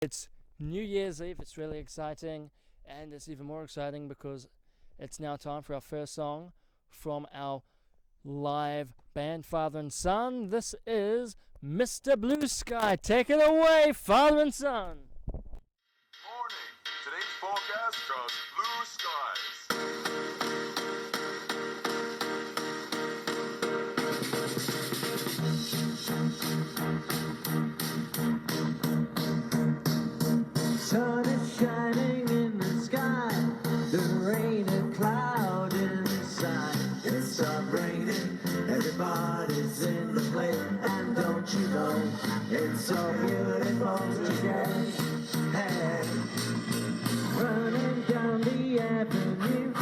It's New Year's Eve. It's really exciting, and it's even more exciting because it's now time for our first song from our live band, Father and Son. This is Mr. Blue Sky. Take it away, Father and Son. Morning. Today's forecast shows blue skies. Sun is shining in the sky, the rain a cloud inside. It's start raining, everybody's in the play, and don't you know, it's so beautiful today. Hey, running down the avenue,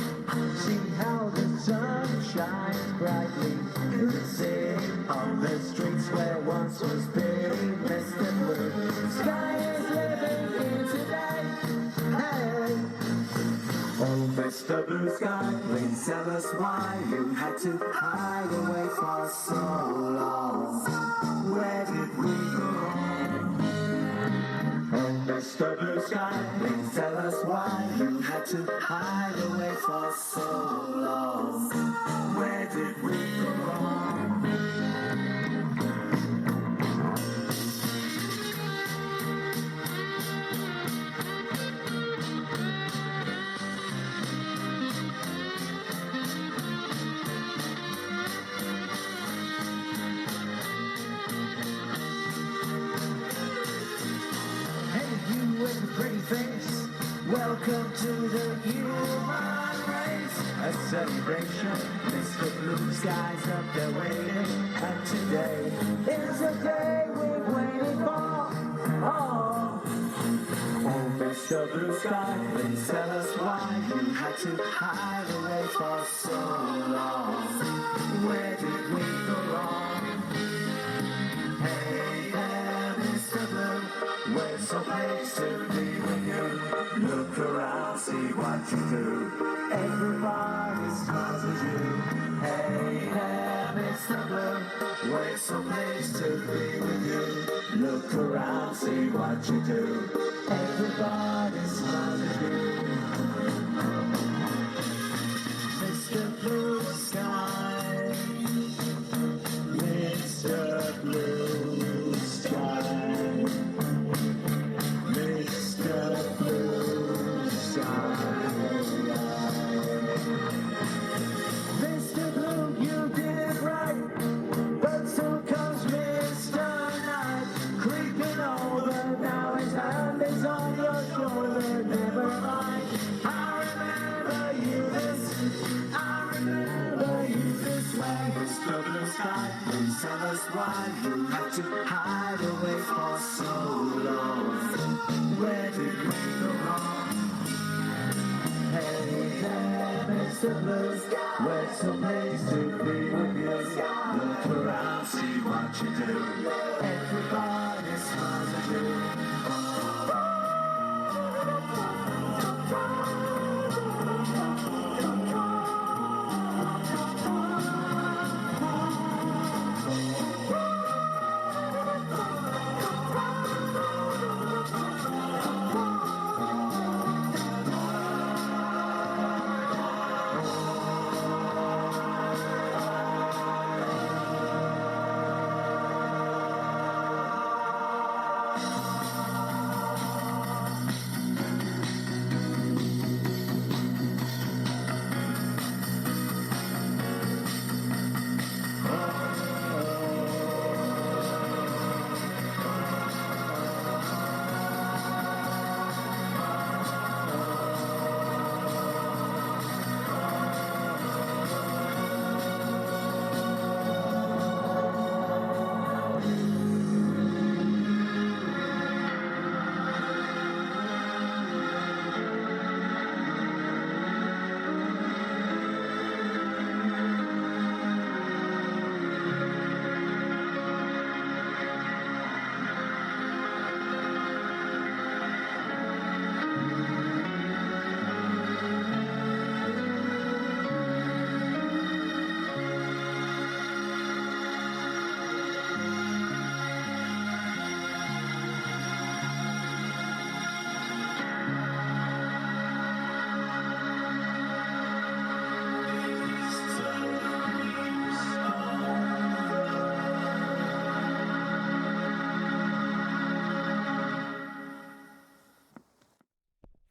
see how the sun shines brightly in the city, on the streets where once was pretty Mr. Blue Sky is living in today. Hey, oh Mr. Blue Sky, please tell us why you had to hide away for so long. Where did we go wrong? Oh Mr. Blue Sky, please tell us why you had to hide away for so long. Where did we go wrong? Hey, you with the pretty face, welcome to the human race. A celebration, Mr. Blue Sky's up there waiting, and today is the day we've waited for. Oh, oh, Mr. Blue Sky, please tell us why you had to hide away for so long. Where did we go wrong? Hey there, Mr. Blue, where's some place to be with you? Look around, see what you do. Everybody smiles at you. Hey there, Mr. Blue, where's some place to be with you? Look around, see what you do. Everybody smiles at you. Mr. Blue Sky, Mr. Blue Sky, Mr. Blue Sky. Mr. Blue, you did it right, but soon comes Mr. Night, creeping over. Now his hand is on your shoulder. Never mind, I remember you this. I remember you this way. Mr. Blue Sky, please tell us why you had to hide away for so long. Where did we go wrong? Hey there, Mr. Blue Sky, where's some place to be with you? Look around, see what you do. Everybody smiles at you.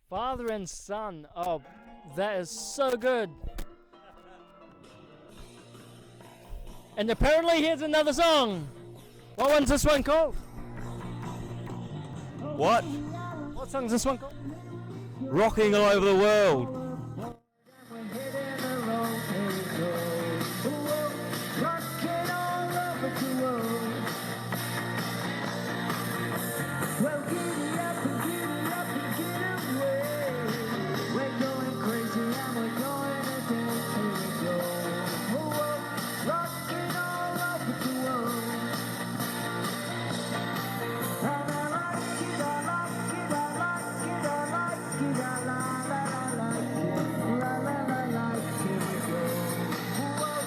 Father and Son. Oh, that is so good. And apparently here's another song. What one's this one called? What? What song's this one called? Rocking all over the world. Well, giddy up and get away. We're going crazy and we're going to dance till we go. Whoa, rocking all over the world. And I like it, I like it, I like it, I like it, I like it, la la la like it, we go. Whoa,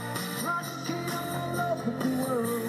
rocking all over the world.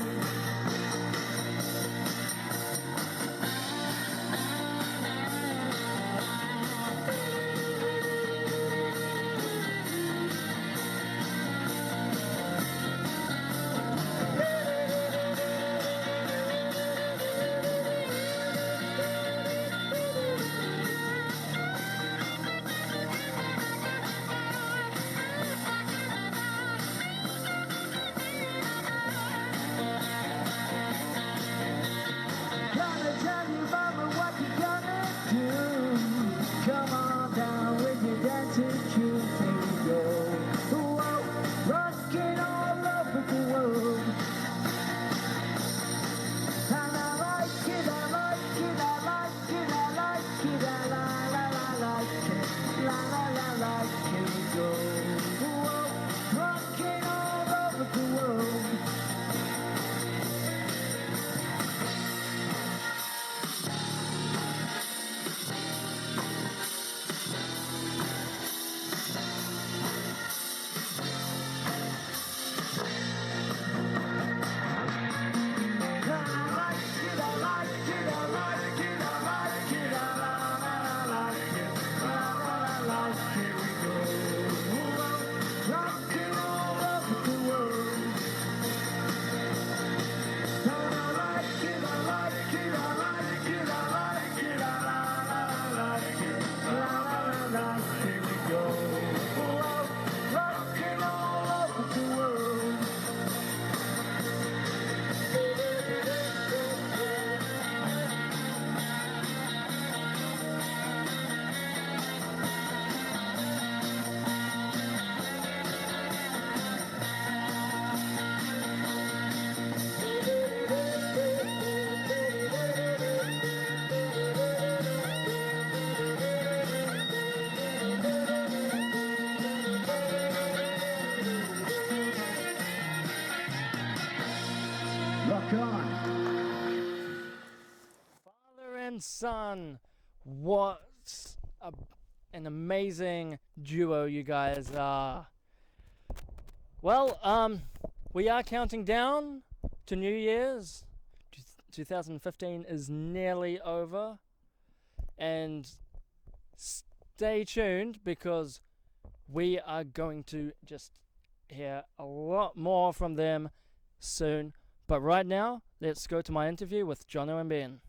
Gonna tell you, mama, what you gonna do. Come on down with your dancing shoes, here we go. Whoa, rocking all over the world. And I like it, I like it, I like it, I like it, I like it, la like it, we go. Whoa, rocking all over the world. Rock on. Father and Son. What an amazing duo you guys are. Well, we are counting down to New Year's. 2015 is nearly over. And stay tuned because we are going to just hear a lot more from them soon. But right now, let's go to my interview with Jono and Ben.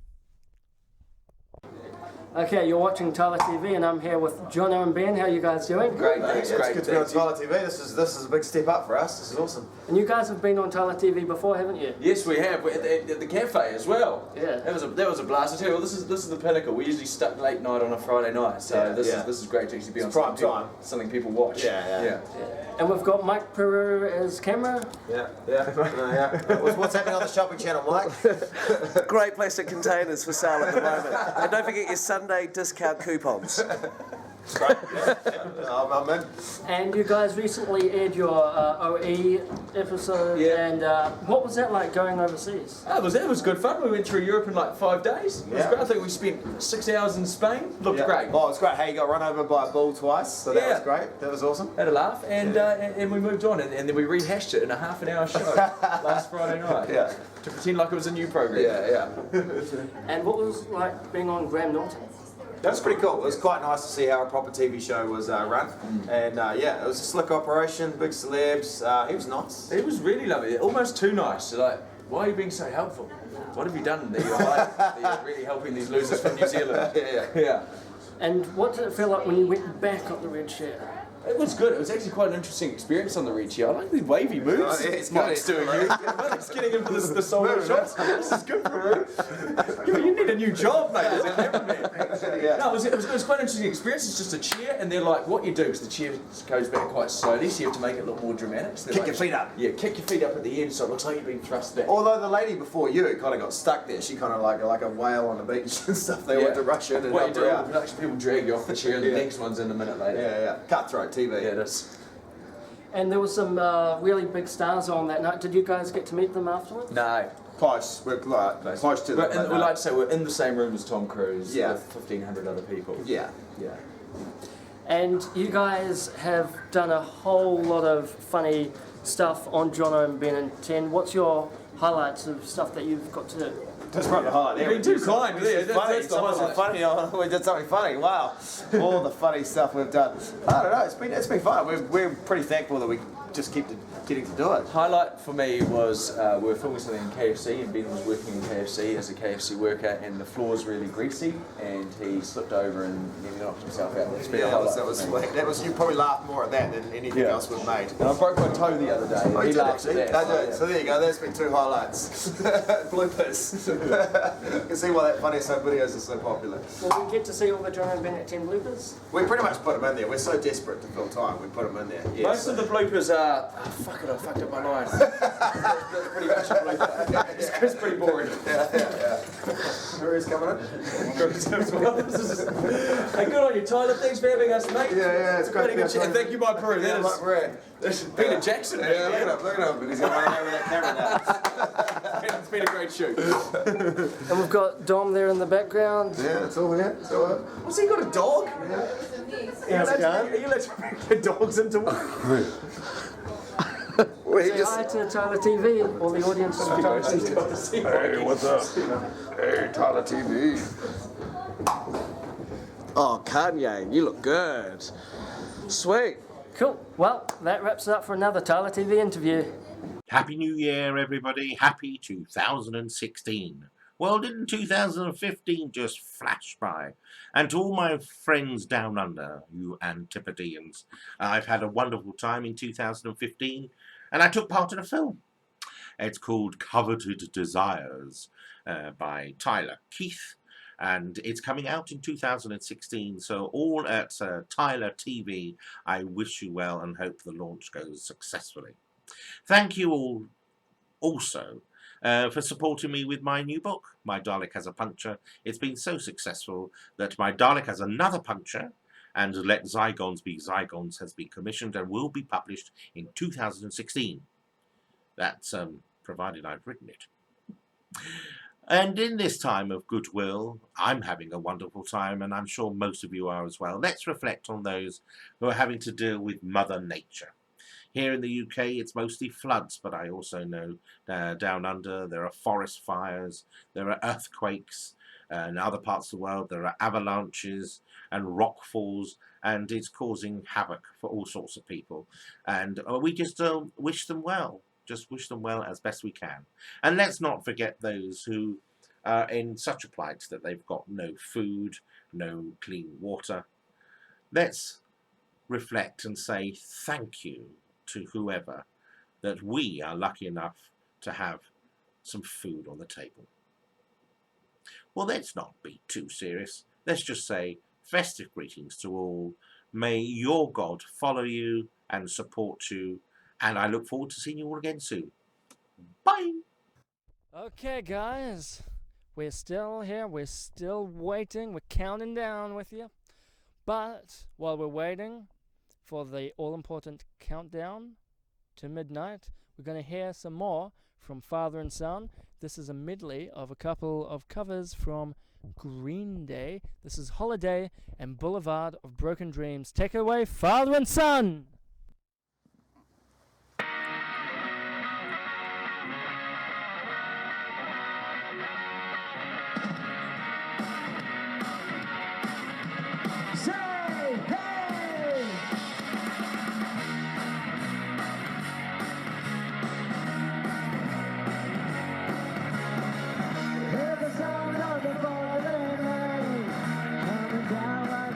Okay, you're watching Tylor TV, and I'm here with Jono and Ben. How are you guys doing? Great, thanks. It's Great. good to be on Tylor TV. This is a big step up for us. This is awesome. And you guys have been on Tylor TV before, haven't you? Yes, we have at the cafe as well. Yeah. That was a blast. I tell you, this is the pinnacle. We usually stuck late night on a Friday night, so Yeah, this yeah. is great to actually be It's on prime something time. something people watch. Yeah. And we've got Mike Pereira as camera. Yeah. What's happening on the shopping channel, Mike? Great plastic containers for sale at the moment. And don't forget your Sunday discount coupons. Great. I'm in. And you guys recently aired your OE episode. Yeah. And what was that like going overseas? That was good fun. We went through Europe in like 5 days. It was Yeah. great. I think we spent 6 hours in Spain. Looked Yeah. great. Oh, it's great. Hey, you got run over by a bull twice, so that Yeah. was great. That was awesome. Had a laugh, and we moved on, and then we rehashed it in a half-an-hour show last Friday night. Yeah. To pretend like it was a new program. Yeah. And what was it like being on Graham Norton? That was pretty cool. It was quite nice to see how a proper TV show was run. And yeah, it was a slick operation, big celebs. He was nice. It was really lovely, almost too nice. So like, why are you being so helpful? What have you done that you're really helping these losers from New Zealand? Yeah. Yeah. And what did it feel like when you went back on the red chair? It was good. It was actually quite an interesting experience on the red chair. I like the wavy moves. Oh, yeah, it's Mike's good. doing. Mike's getting him for the solo shots. This is good for you. You need a new job, mate, as a cameraman. Yeah. No, it was quite an interesting experience. It's just a chair, and they're like, what you do, because the chair goes back quite slowly, so you have to make it look more dramatic. So Kick your feet up. Yeah, kick your feet up at the end, so it looks like you've been thrust back. Although the lady before you kind of got stuck there, she kind of like a whale on the beach and stuff. They went to rush in and what you help do, her the out. production people drag you off the chair, and the next one's in a minute later. Yeah. Cutthroat TV. Yeah, it is. And there was some really big stars on that night. Did you guys get to meet them afterwards? No. Close. We're close to But them. we like to say we're in the same room as Tom Cruise Yeah. with 1,500 other people. Yeah. And you guys have done a whole lot of funny stuff on Jono and Ben and 10. What's your highlights of stuff that you've got to do? That's right, the highlight. You've been too kind, yeah. That's the Someone's highlight. funny. We did something funny. Wow, all the funny stuff we've done. I don't know. It's been fun. We're pretty thankful that we just keep getting to do it. Highlight for me was we were filming something in KFC, and Ben was working in KFC as a KFC worker, and the floor was really greasy, and he slipped over and nearly knocked himself out. That's been a Yeah, highlight that for me. was. You probably laughed more at that than anything else we've made. And I broke my toe the other day, and he did laughed at actually. that. I did. So there you go. There's been 2 highlights. Bloopers. You can see why that funny so videos are so popular. Will we get to see all the Jono and Ben at 10 bloopers? We pretty much put them in there. We're so desperate to fill time. We put them in there. Yeah, Most of the bloopers are, oh, fuck it, I fucked up my line. That's pretty much a blooper. It's pretty boring. Who is coming in? Hey, good on you, Tyler. Thanks for having us, mate. Yeah, it's great. Very good. And thank you, my crew. Yeah, That like is Brad. Peter Jackson. Yeah, look at him. He's going to run over that camera now. It's been a great shoot. And we've got Dom there in the background. Yeah, that's all we had. So, What's he got a dog? how's Are it going? you allowed to bring the dogs into work? Well, he Say just... hi to Tyler TV, all the audience on Tyler TV. Hey, what's up? Hey, Tyler TV. Oh, Kanye, you look good. Sweet. Cool. Well, that wraps it up for another Tyler TV interview. Happy New Year, everybody. Happy 2016. Well, didn't 2015 just flash by? And to all my friends down under, you Antipodeans, I've had a wonderful time in 2015, and I took part in a film. It's called Coveted Desires by Tylor Keith, and it's coming out in 2016, so all at Tylor TV, I wish you well and hope the launch goes successfully. Thank you all also for supporting me with my new book, My Dalek Has a Puncture. It's been so successful that My Dalek Has Another Puncture and Let Zygons Be Zygons has been commissioned and will be published in 2016. That's provided I've written it. And in this time of goodwill, I'm having a wonderful time, and I'm sure most of you are as well. Let's reflect on those who are having to deal with Mother Nature. Here in the UK, it's mostly floods, but I also know down under there are forest fires, there are earthquakes, in other parts of the world there are avalanches and rock falls, and it's causing havoc for all sorts of people. And we just wish them well. Just wish them well as best we can. And let's not forget those who are in such a plight that they've got no food, no clean water. Let's reflect and say thank you to whoever that we are lucky enough to have some food on the table. Well, let's not be too serious. Let's just say festive greetings to all. May your God follow you and support you, and I look forward to seeing you all again soon. Bye! Okay, guys. We're still here. We're still waiting. We're counting down with you. But while we're waiting for the all-important countdown to midnight, we're going to hear some more from Father and Son. This is a medley of a couple of covers from Green Day. This is Holiday and Boulevard of Broken Dreams. Take it away, Father and Son! Hear the sound of the falling rain coming down like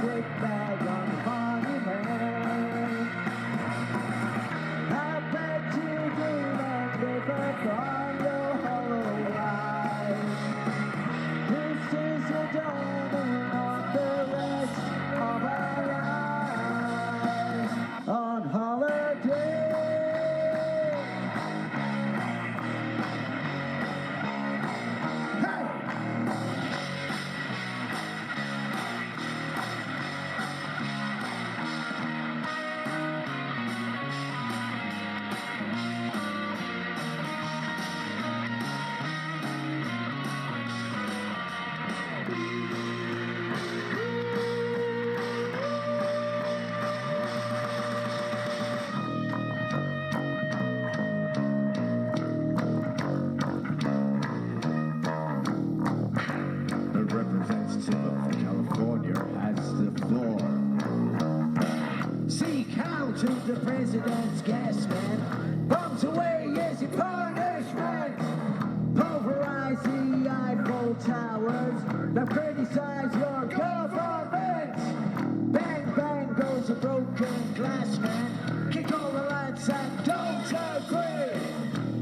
slick bag on the monument. I bet you dream and live upon your hollow eyes. This is the dawning of the rest of our lives on holiday. Hey! The representative of California has the floor. Seek out to the president's gas man. Bombs away is your punishment. Pulverize the Eiffel Towers. Now criticize your government. Bang, bang goes a broken glass man. Kick all the lights and don't agree.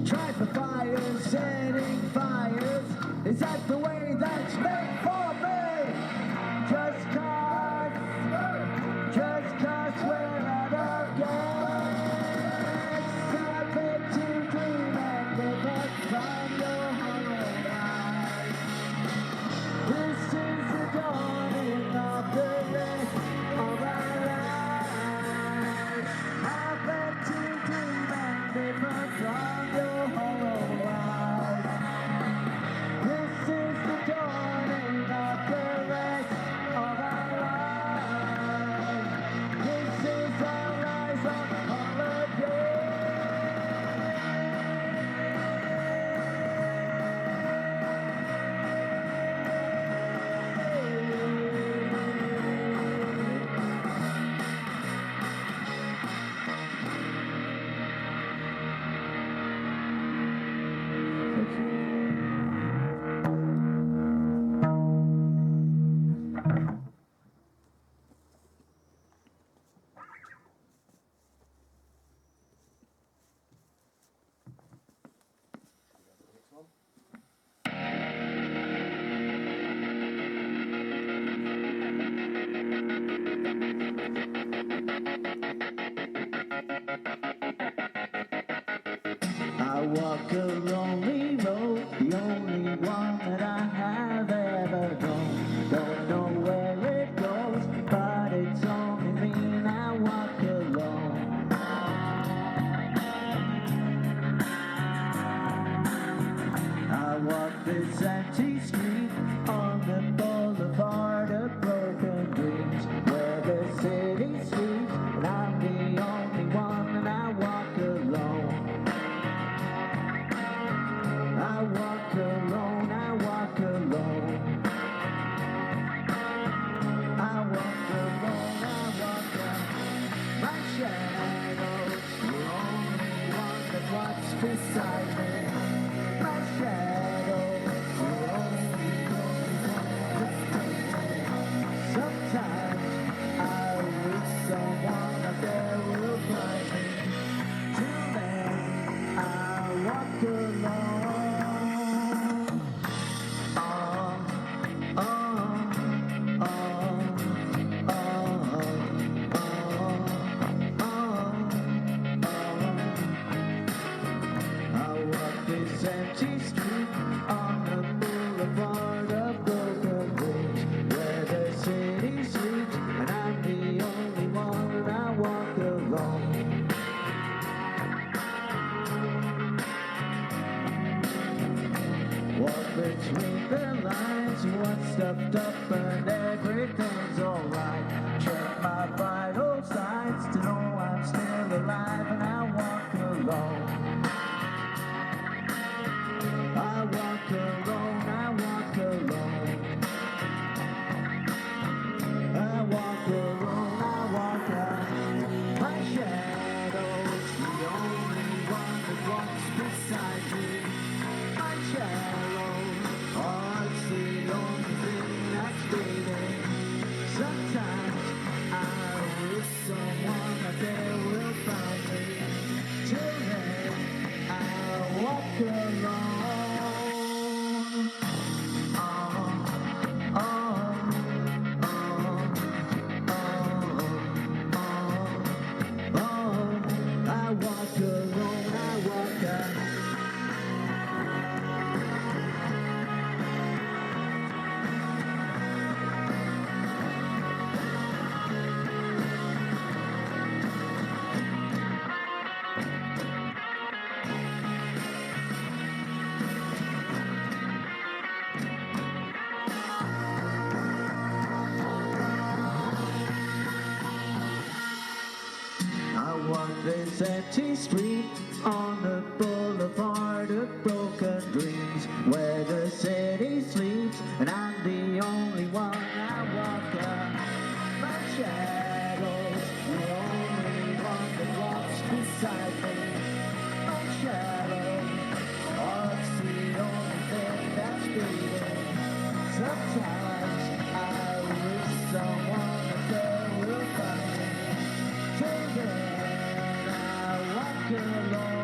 Try for fires, setting fires. Is that the way that's made for me? Just cause we're out of gas. I bet you dream and live up from your hollow eyes. This is the dawning of the rest of our lives. I bet you dream and live up from your hollow eyes. This is the dawning of the rest of our lives. This is our rise on holiday. I walk a lonely road, the only one that I have ever known. Don't know where it goes, but it's only me and I walk alone. I walk this empty street on the boulevard of broken dreams, where the city sleeps, and I'm the only one and I walk alone. I walk alone, I walk alone. I walk alone, I walk alone. My shadow's the only one that walks beside me. My shadow's the only one that's me. Sometimes I wish someone out there will find me. Till then, I walk alone. I walk this empty street on the boulevard of broken dreams, where the city sleeps, and I'm the only one, and I walk alone. Walk between the lines, what's stuffed up and everything's alright. Check my vital signs to know I'm still alive, and I walk alone. I walk alone, I walk alone. I walk alone, I walk alone. My shadow's the only one that walks beside me. My shadow, oh, it's the only thing that's breathing. Sometimes this empty street on the boulevard of broken dreams, where the city sleeps and I'm the only one I walk my shadows, the only one that walks beside me. My shadow walks the only thing that's breathing. Sometimes I wish someone up there will find me. Till then I walk alone.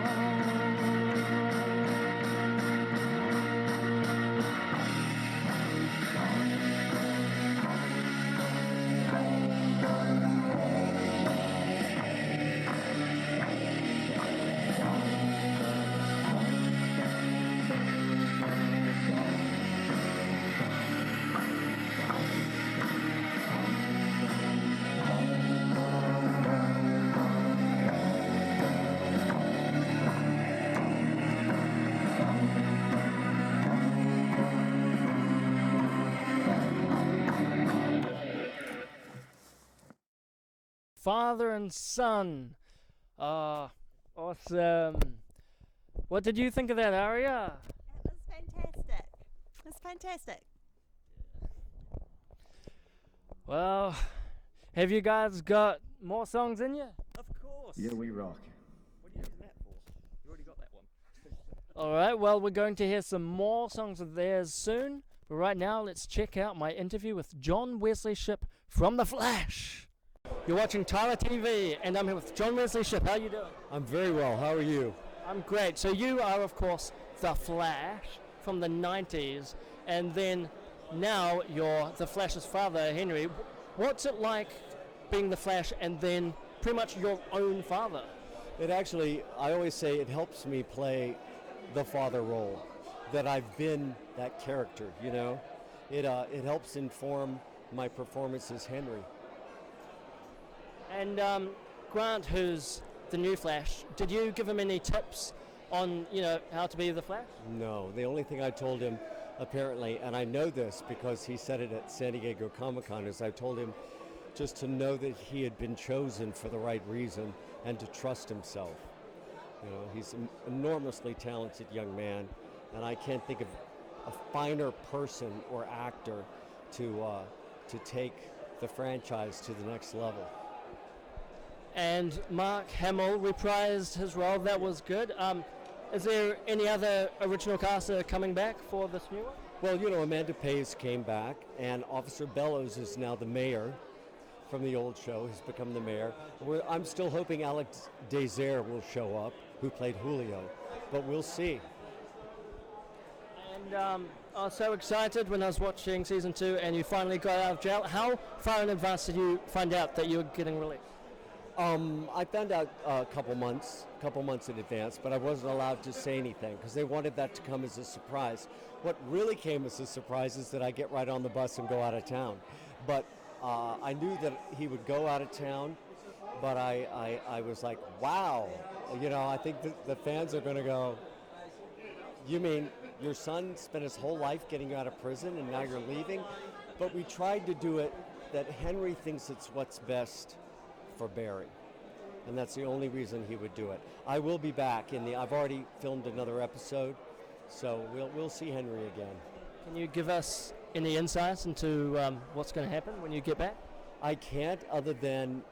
Father and son. Awesome. What did you think of that aria? It was fantastic. It was fantastic. Well, have you guys got more songs in you? Of course. Yeah, we rock. What are you using that for? You already got that one. All right, well, we're going to hear some more songs of theirs soon. But right now, let's check out my interview with John Wesley Shipp from The Flash. You're watching Tylor TV, and I'm here with John Wesley Shipp. How you doing? I'm very well. How are you? I'm great. So you are, of course, The Flash from the 90s, and then now you're The Flash's father, Henry. What's it like being The Flash and then pretty much your own father? It actually, I always say it helps me play the father role, that I've been that character, you know? It helps inform my performance as Henry. And Grant, who's the new Flash, did you give him any tips on, how to be the Flash? No, the only thing I told him, apparently, and I know this because he said it at San Diego Comic-Con, is I told him just to know that he had been chosen for the right reason and to trust himself. You know, he's an enormously talented young man, and I can't think of a finer person or actor to take the franchise to the next level. And Mark Hamill reprised his role. That was good. Is there any other original cast that are coming back for this new one? Well, you know, Amanda Pays came back, and Officer Bellows is now the mayor from the old show. He's become the mayor. I'm still hoping Alex Desire will show up, who played Julio, but we'll see. And I was so excited when I was watching season 2 and you finally got out of jail. How far in advance did you find out that you were getting released? I found out a couple months in advance, but I wasn't allowed to say anything because they wanted that to come as a surprise. What really came as a surprise is that I get right on the bus and go out of town. But I knew that he would go out of town, but I was like, wow. You know, I think the fans are going to go, you mean your son spent his whole life getting you out of prison and now you're leaving? But we tried to do it that Henry thinks it's what's best for Barry, and that's the only reason he would do it. I will be back I've already filmed another episode, so we'll see Henry again. Can you give us any insights into what's going to happen when you get back? I can't, other than,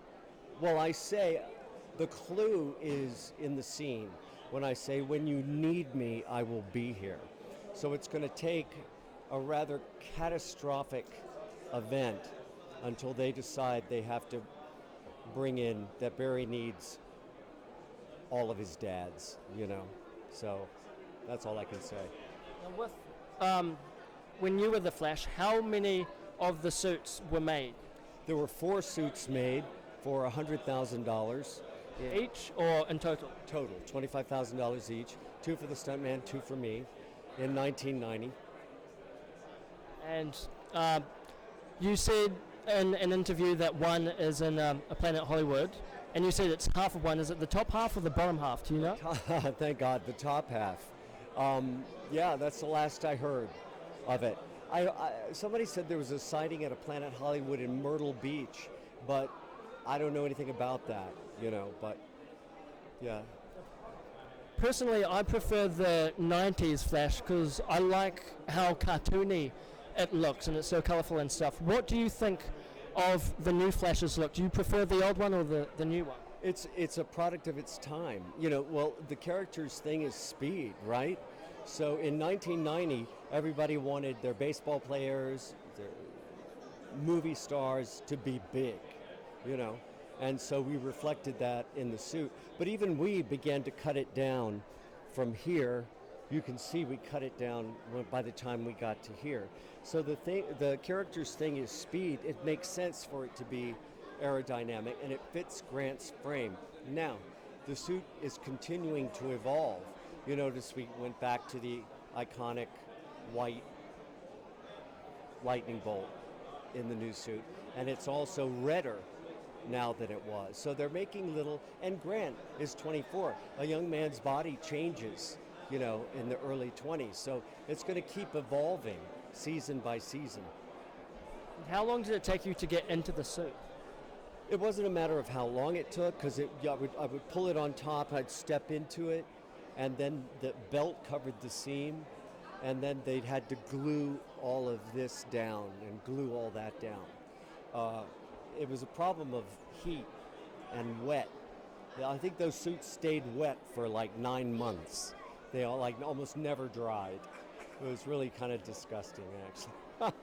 well, I say the clue is in the scene when I say, when you need me, I will be here. So it's going to take a rather catastrophic event until they decide they have to bring in that Barry needs all of his dads, you know. So that's all I can say. And with, when you were the Flash, how many of the suits were made? There were 4 suits made for $100,000 each, or in total? Total, $25,000 each. 2 for the stuntman, 2 for me, in 1990. And you said in an interview that one is in a Planet Hollywood, and you said it's half of one. Is it the top half or the bottom half? Do you know? Thank God, the top half. Yeah, that's the last I heard of it. Somebody said there was a sighting at a Planet Hollywood in Myrtle Beach, but I don't know anything about that, you know. But Yeah. Personally, I prefer the 90s Flash because I like how cartoony it looks and it's so colourful and stuff. What do you think of the new Flash's look? Do you prefer the old one or the new one? It's a product of its time. Well, the character's thing is speed, right? So in 1990, everybody wanted their baseball players, their movie stars to be big, and so we reflected that in the suit. But even we began to cut it down from here. You can see we cut it down by the time we got to here. So the character's thing is speed. It makes sense for it to be aerodynamic, and it fits Grant's frame. Now, the suit is continuing to evolve. You notice we went back to the iconic white lightning bolt in the new suit, and it's also redder now than it was. So they're making and Grant is 24. A young man's body changes, in the early 20s. So it's going to keep evolving season by season. How long did it take you to get into the suit? It wasn't a matter of how long it took, because I would pull it on top, I'd step into it, and then the belt covered the seam, and then they'd had to glue all of this down and glue all that down. It was a problem of heat and wet. I think those suits stayed wet for like 9 months. They all almost never dried. It was really kind of disgusting, actually.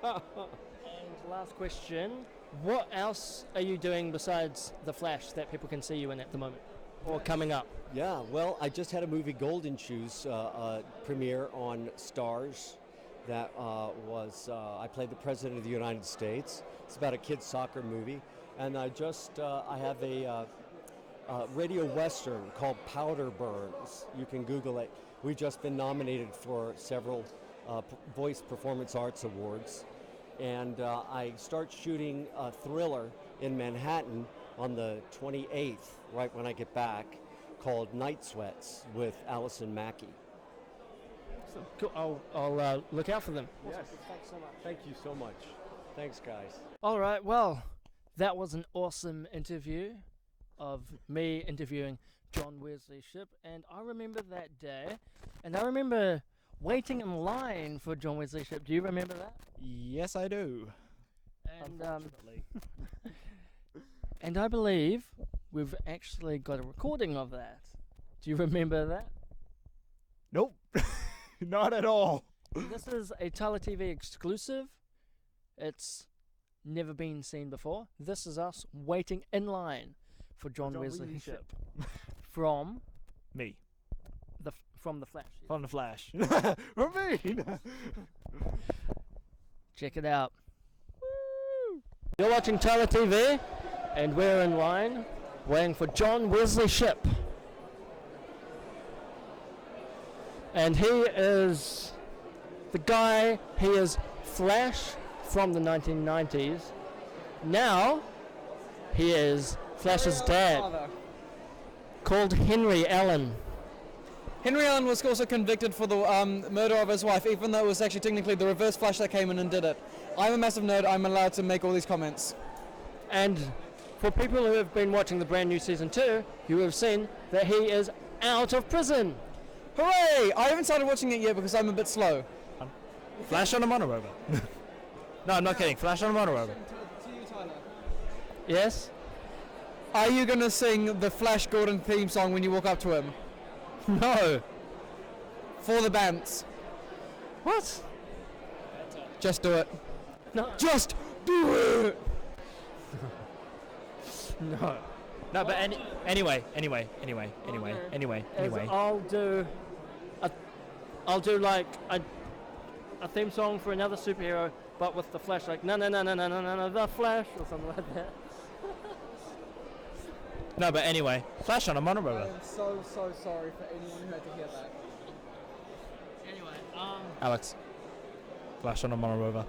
And last question, what else are you doing besides The Flash that people can see you in at the moment or coming up? Yeah, well, I just had a movie, Golden Shoes, premiere on Stars. That I played the President of the United States. It's about a kid's soccer movie. And I have a radio western called Powder Burns. You can Google it. We've just been nominated for several Voice Performance Arts Awards. And I start shooting a thriller in Manhattan on the 28th, right when I get back, called Night Sweats with Allison Mackey. So, cool. I'll look out for them. Yes. Thanks so much. Thank you so much. Thanks, guys. All right, well, that was an awesome interview of me interviewing John Wesley Shipp, and I remember that day, and I remember waiting in line for John Wesley Shipp. Do you remember that? Yes, I do. And and I believe we've actually got a recording of that. Do you remember that? Nope. Not at all. This is a Tylor TV exclusive. It's never been seen before. This is us waiting in line for John Wesley Shipp from me. From The Flash. Yes. From The Flash. From me. Check it out. Woo! You're watching Tylor TV, and we're in line waiting for John Wesley Shipp. And he is the guy, he is Flash from the 1990s. Now, he is Flash's dad, called Henry Allen. Henry Allen was also convicted for the murder of his wife, even though it was actually technically the reverse Flash that came in and did it. I'm a massive nerd, I'm allowed to make all these comments. And for people who have been watching the brand new season 2, you have seen that he is out of prison. Hooray! I haven't started watching it yet because I'm a bit slow. Flash on a monorover. No, I'm not kidding. Flash on a monorover. To you, Tyler. Yes? Are you going to sing the Flash Gordon theme song when you walk up to him? No. For the bands. What? Just do it. No. Just do it! No. No, but anyway. I'll do like a theme song for another superhero, but with the Flash, like no, the Flash or something like that. No, but anyway, Flash on a monorover. I am so sorry for anyone who had to hear that. Anyway, Alex, Flash on a monorover.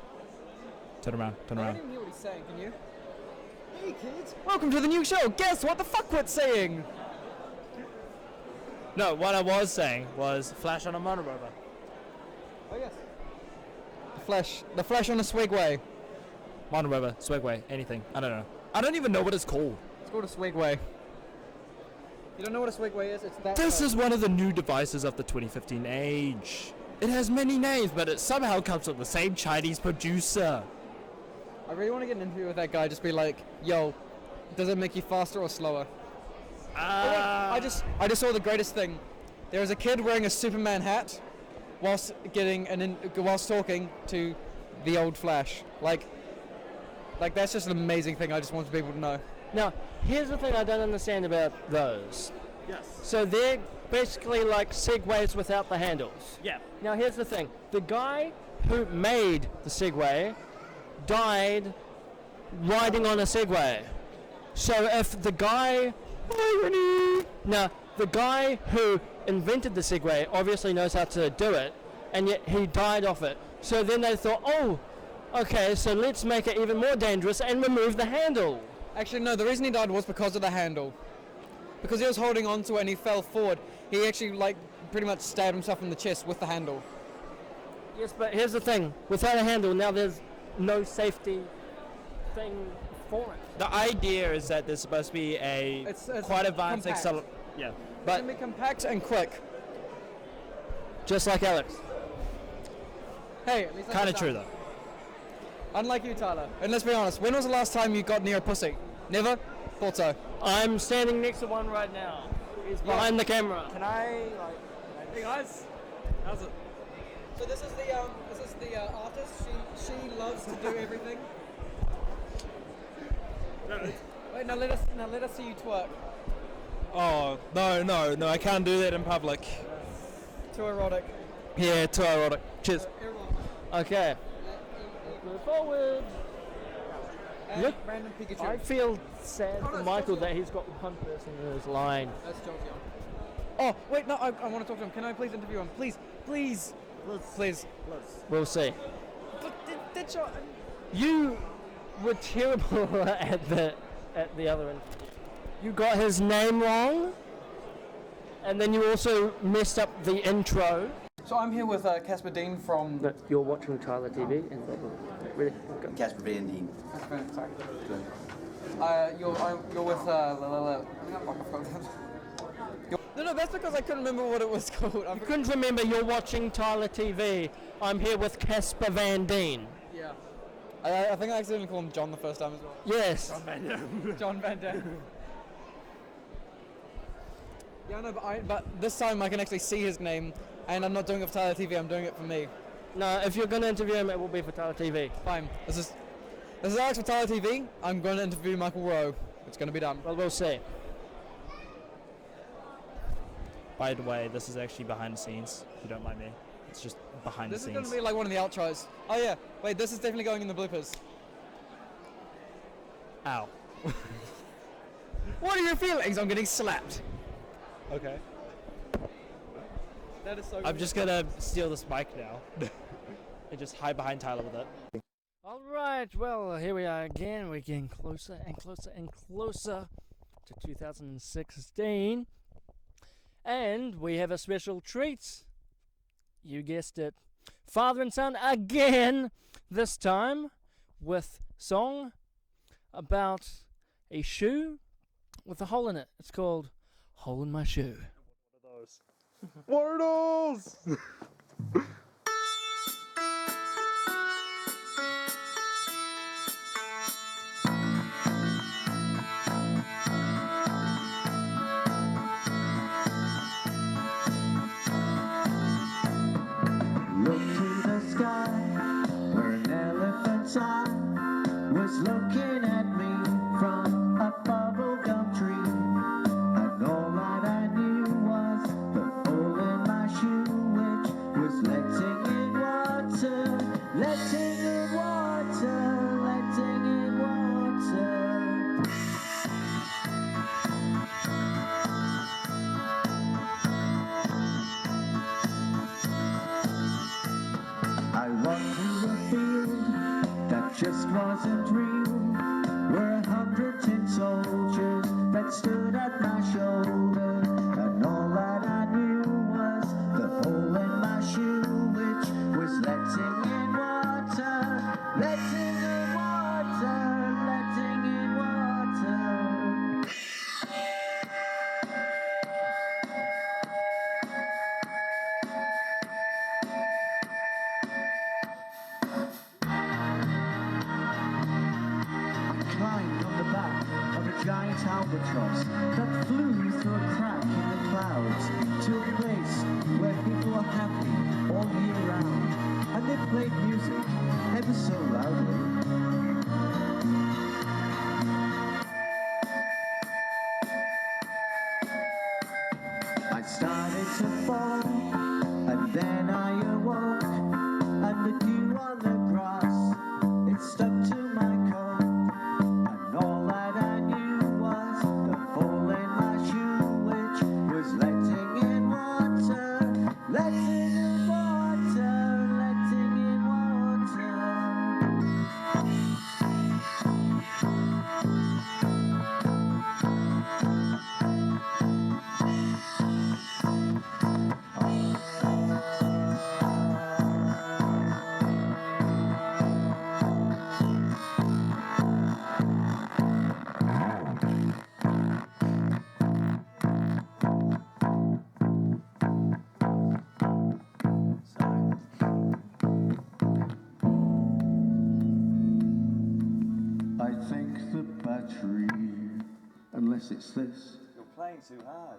Turn around. I don't even hear what he's saying, can you? Hey kids, welcome to the new show. Guess what the fuckwit's saying? No, what I was saying was Flash on a monorover. Oh yes. The Flash on a Swigway. Monorover, Swagway, anything. I don't know. I don't even know what it's called. It's called a Swigway. You don't know what a Segway is? It's that. This slow. is one of the new devices of the 2015 age. It has many names, but it somehow comes from the same Chinese producer. I really want to get an interview with that guy. Just be like, yo, does it make you faster or slower? I just saw the greatest thing. There was a kid wearing a Superman hat, whilst talking to the old Flash. Like that's just an amazing thing. I just want people to know. Now, here's the thing I don't understand about those. Yes. So they're basically like Segways without the handles. Yeah. Now, here's the thing. The guy who made the Segway died riding on a Segway. So if the guy... Irony! Now, the guy who invented the Segway obviously knows how to do it, and yet he died off it. So then they thought, oh, okay, so let's make it even more dangerous and remove the handle. Actually, no, the reason he died was because of the handle. Because he was holding on to it and he fell forward. He actually, pretty much stabbed himself in the chest with the handle. Yes, but here's the thing. Without a handle, now there's no safety thing for it. The idea is that there's supposed to be It's quite advanced compact. Yeah. It's But going to be compact and quick. Just like Alex. Hey, at least kind of true though. Unlike you, Tyler. And let's be honest, when was the last time you got near a pussy? Never? Thought so. I'm standing next to one right now. He's behind the camera. Can I, Hey guys, how's it? So this is the artist. She loves to do everything. Wait, now let us see you twerk. Oh no! I can't do that in public. Too erotic. Yeah, too erotic. Cheers. Okay. Move forward. And Look, random Pikachu. I feel sad Oh, for no, Michael it's that he's got one person in his line. That's Jolteon. Oh, wait, no, I want to talk to him. Can I please interview him? Please. We'll see. But that shot. You were terrible at the other interview. You got his name wrong, and then you also messed up the intro. So I'm here with Casper Dean from... You're watching Tyler TV, and really? Casper Van Dien. Sorry. You're with... No, that's because I couldn't remember what it was called. You couldn't remember you're watching Tyler TV. I'm here with Casper Van Dien. Yeah. I think I accidentally called him John the first time as well. Yes. John Van Damme. John Van Damme. Yeah, no, but this time I can actually see his name, and I'm not doing it for Tyler TV, I'm doing it for me. No, if you're going to interview him, it will be for Tyler TV. Fine. This is Alex for Tyler TV. I'm going to interview Michael Rowe. It's going to be done. Well, we'll see. By the way, this is actually behind the scenes, if you don't mind me. It's just behind This the is scenes. going to be like one of the outros. Oh yeah, wait, this is definitely going in the bloopers. Ow. What are your feelings? I'm getting slapped. Okay. That is so I'm just gonna steal this mic now. And just hide behind Tyler with it. Alright, well, here we are again. We're getting closer and closer and closer to 2016. And we have a special treat. You guessed it. Father and son again. This time with song about a shoe with a hole in it. It's called Hole in My Shoe. What are those? Look to the sky, where an elephant's eye was looking at me from a bubblegum tree. And all that I knew was the hole in my shoe, which was letting in water, letting in water, letting in water. I walked through a field that just wasn't real, where 100 tin soldiers that stood at my shoulder, and all that I knew was the hole in my shoe, which was letting in water, letting in water, letting in water. albatross that flew through a crack in the clouds to a place where people are happy all year round, and they played music ever so loudly. I started to fall, and then I awoke, and the dew on the grass, it stuck to my coat, and all that I knew was the hole in my shoe, which was letting in water, letting in water, letting in water. I think the battery, unless it's this. You're playing too hard.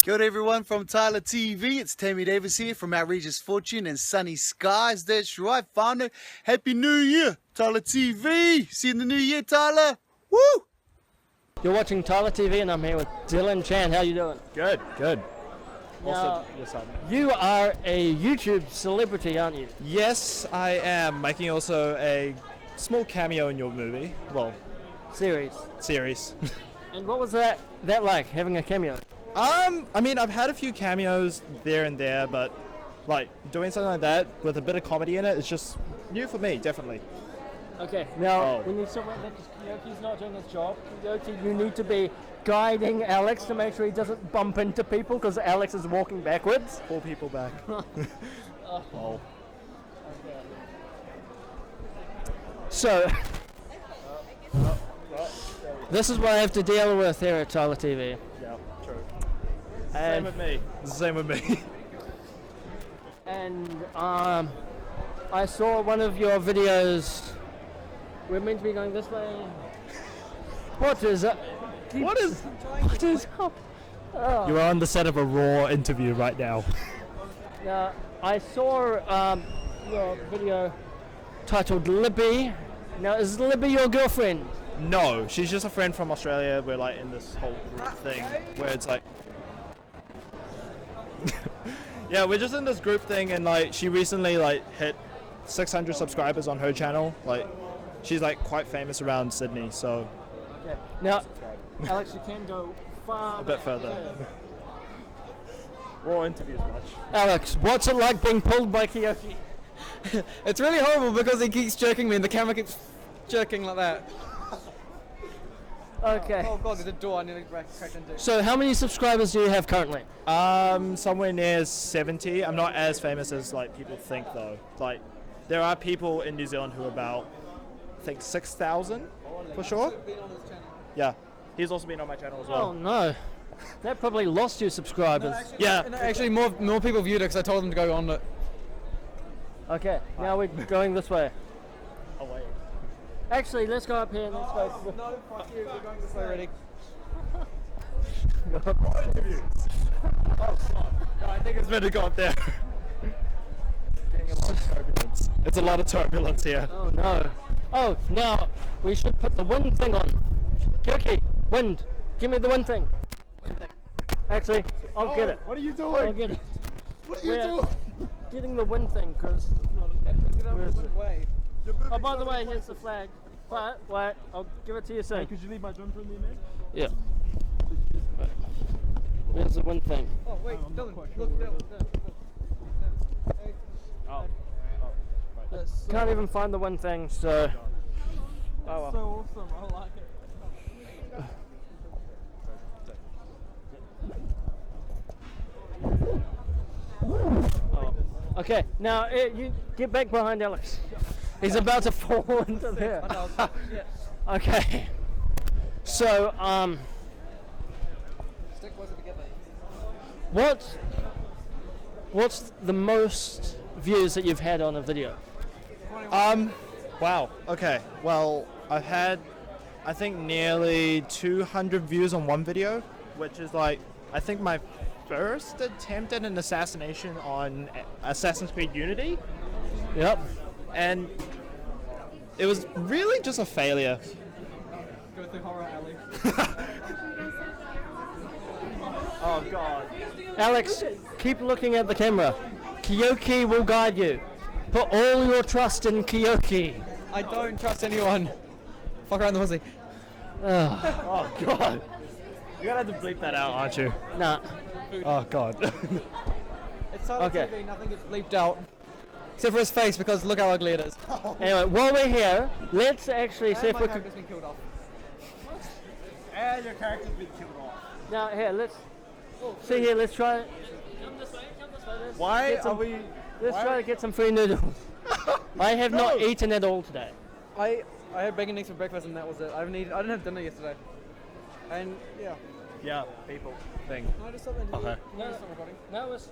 Kia ora everyone from Tylor TV. It's Tammy Davis here from Outrageous Fortune and Sunny Skies. That's right, whānau. Happy New Year, Tylor TV. See you in the new year, Tylor. Woo! You're watching Tylor TV and I'm here with Dylan Chan. How you doing? Good, good. Now, Also, yes, you are a YouTube celebrity, aren't you? Yes, I am making also a small cameo in your movie. Well, Series. And what was that like, having a cameo? I mean, I've had a few cameos there and there, but like doing something like that with a bit of comedy in it, it's just new for me, definitely. Okay, now when you stop like that, because Kyoki's not doing his job, Kyoki, you need to be guiding Alex to make sure he doesn't bump into people, because Alex is walking backwards. 4 people back. Oh. So, this is what I have to deal with here at Tylor TV. Yeah, true. And Same with me. It's the same with me. And I saw one of your videos. We're meant to be going this way. What is it? What is up? Oh. You're on the set of a Raw interview right now. Now, I saw your video titled Libby. Now, is Libby your girlfriend? No, she's just a friend from Australia. We're like in this whole group thing where it's like, yeah, we're just in this group thing, and like she recently like hit 600 subscribers on her channel. Like, she's like quite famous around Sydney, so. Okay. Now, Alex, you can go far a bit further. Raw interviews much. Alex, what's it like being pulled by Kyoki? It's really horrible because he keeps jerking me and the camera keeps jerking like that. Okay. Oh god, there's a door I nearly cracked into. So how many subscribers do you have currently? Somewhere near 70. I'm not as famous as like people think though. Like, there are people in New Zealand who are about, I think 6,000 for sure. Yeah, he's also been on my channel as well. Oh no, that probably lost you subscribers. Yeah. Actually, more people viewed it because I told them to go on it. Okay, now we're going this way. Oh wait. Actually, let's go up here and let's go. No, fuck you, we're going this way already. Oh, no, I think it's better to go up there. Getting a lot of turbulence. It's a lot of turbulence here. Oh no. Oh, now we should put the wind thing on. Kyoki, wind. Give me the wind thing. Actually, I'll get it. What are you doing? I'll get it. What are you doing? Getting the wind thing, because. Oh, by the way, here's the flag. But wait, I'll give it to you soon. Hey, could you leave my jumper in there, man? Yeah. There's the wind thing. Oh wait, Dylan, look down. Oh. Right. Can't even find the wind thing, so. Oh well. So awesome, I like it. Oh. Okay, now you get back behind Alex. He's about to fall into there. Okay. So, what's the most views that you've had on a video? Wow. Okay. Well, I've had I think nearly 200 views on one video, which is like, I think my first attempt at an assassination on Assassin's Creed Unity. Yep. And it was really just a failure. Go through horror alley. Oh god. Alex, keep looking at the camera. Kiyoki will guide you. Put all your trust in Kiyoki. I don't trust anyone. Fuck around the pussy. Oh god. You're gonna have to bleep that out, aren't you? Nah. Oh god. It's silent Okay. TV, nothing gets bleeped out. Except for his face, because look how ugly it is. Anyway, while we're here, let's actually see And if my we can. character's been killed off. And your character's been killed off. Now here, let's see here. Let's try. Come this way. Why Get some- are we... Let's why- try to get some free noodles. I have not eaten at all today. I had bacon and eggs for breakfast and that was it. I didn't have dinner yesterday. And yeah. Yeah, people thing. No, just stop the interview. Okay. No, it's not recording. No, it's.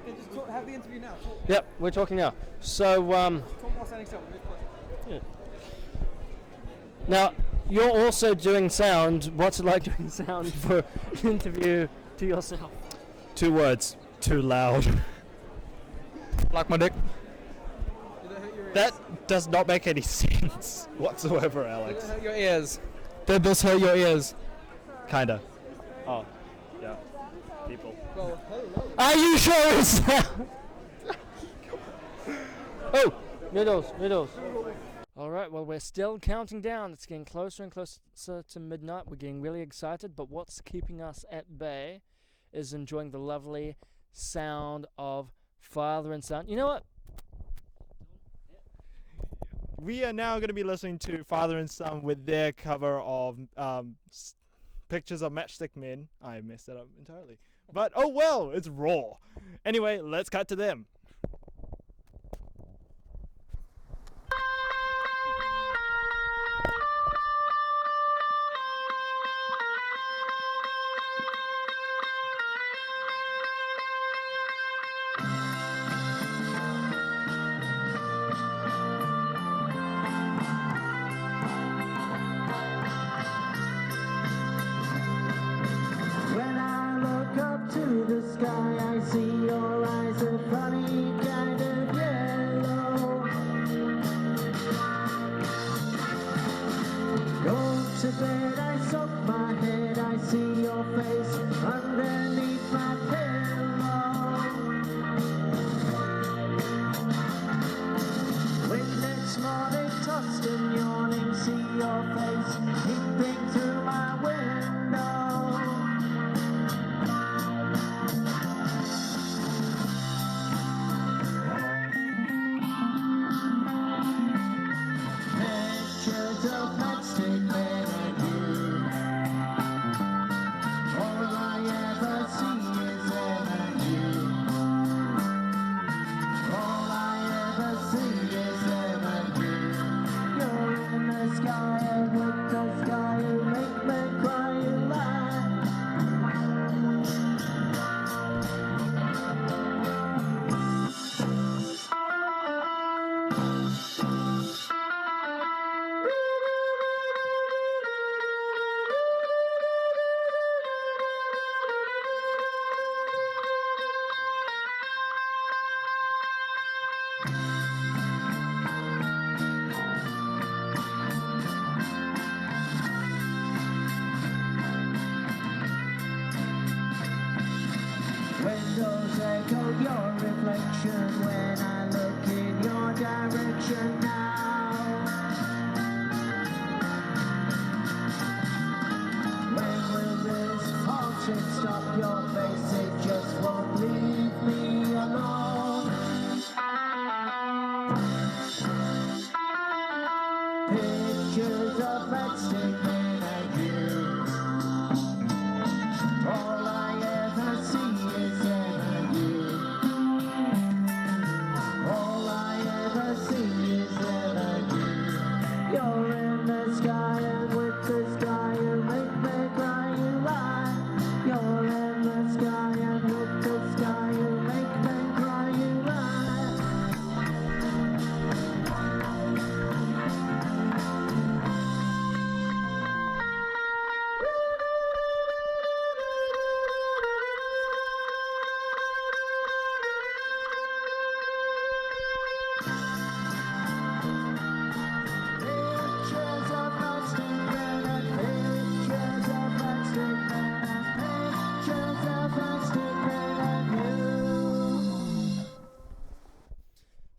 Okay, just have the interview now. Talk, Yep, we're talking now. So talk while standing still. yeah. Now you're also doing sound. What's it like doing sound for an interview to yourself? 2 words. Too loud. Like my dick. That does not make any sense whatsoever, Alex. Did it hurt your ears? Did this hurt your ears? Kinda. Oh, yeah. People. Well, hello. Are you sure it's sound? Oh, noodles. All right, well, we're still counting down. It's getting closer and closer to midnight. We're getting really excited, but what's keeping us at bay is enjoying the lovely sound of father and son. You know what? We are now going to be listening to Father and Son with their cover of Pictures of Matchstick Men. I messed that up entirely. But oh well, it's raw. Anyway, let's cut to them. When I look up to the sky, I see your eyes are funny, kind of yellow. Go to bed, I soak my head, I see your face underneath my pillow. When next morning, tossed and yawning, see your face peeping through my window. Pictures of matchstick men and you. All I ever see is them and you. All I ever see is them and you. You're in the sky and with the sky you make me cry, you lie. Windows echo your reflection when I look in your direction now. When will this haunting stop your face? It just won't leave me alone. Pictures of matchstick men and you. All I ever see is them and you.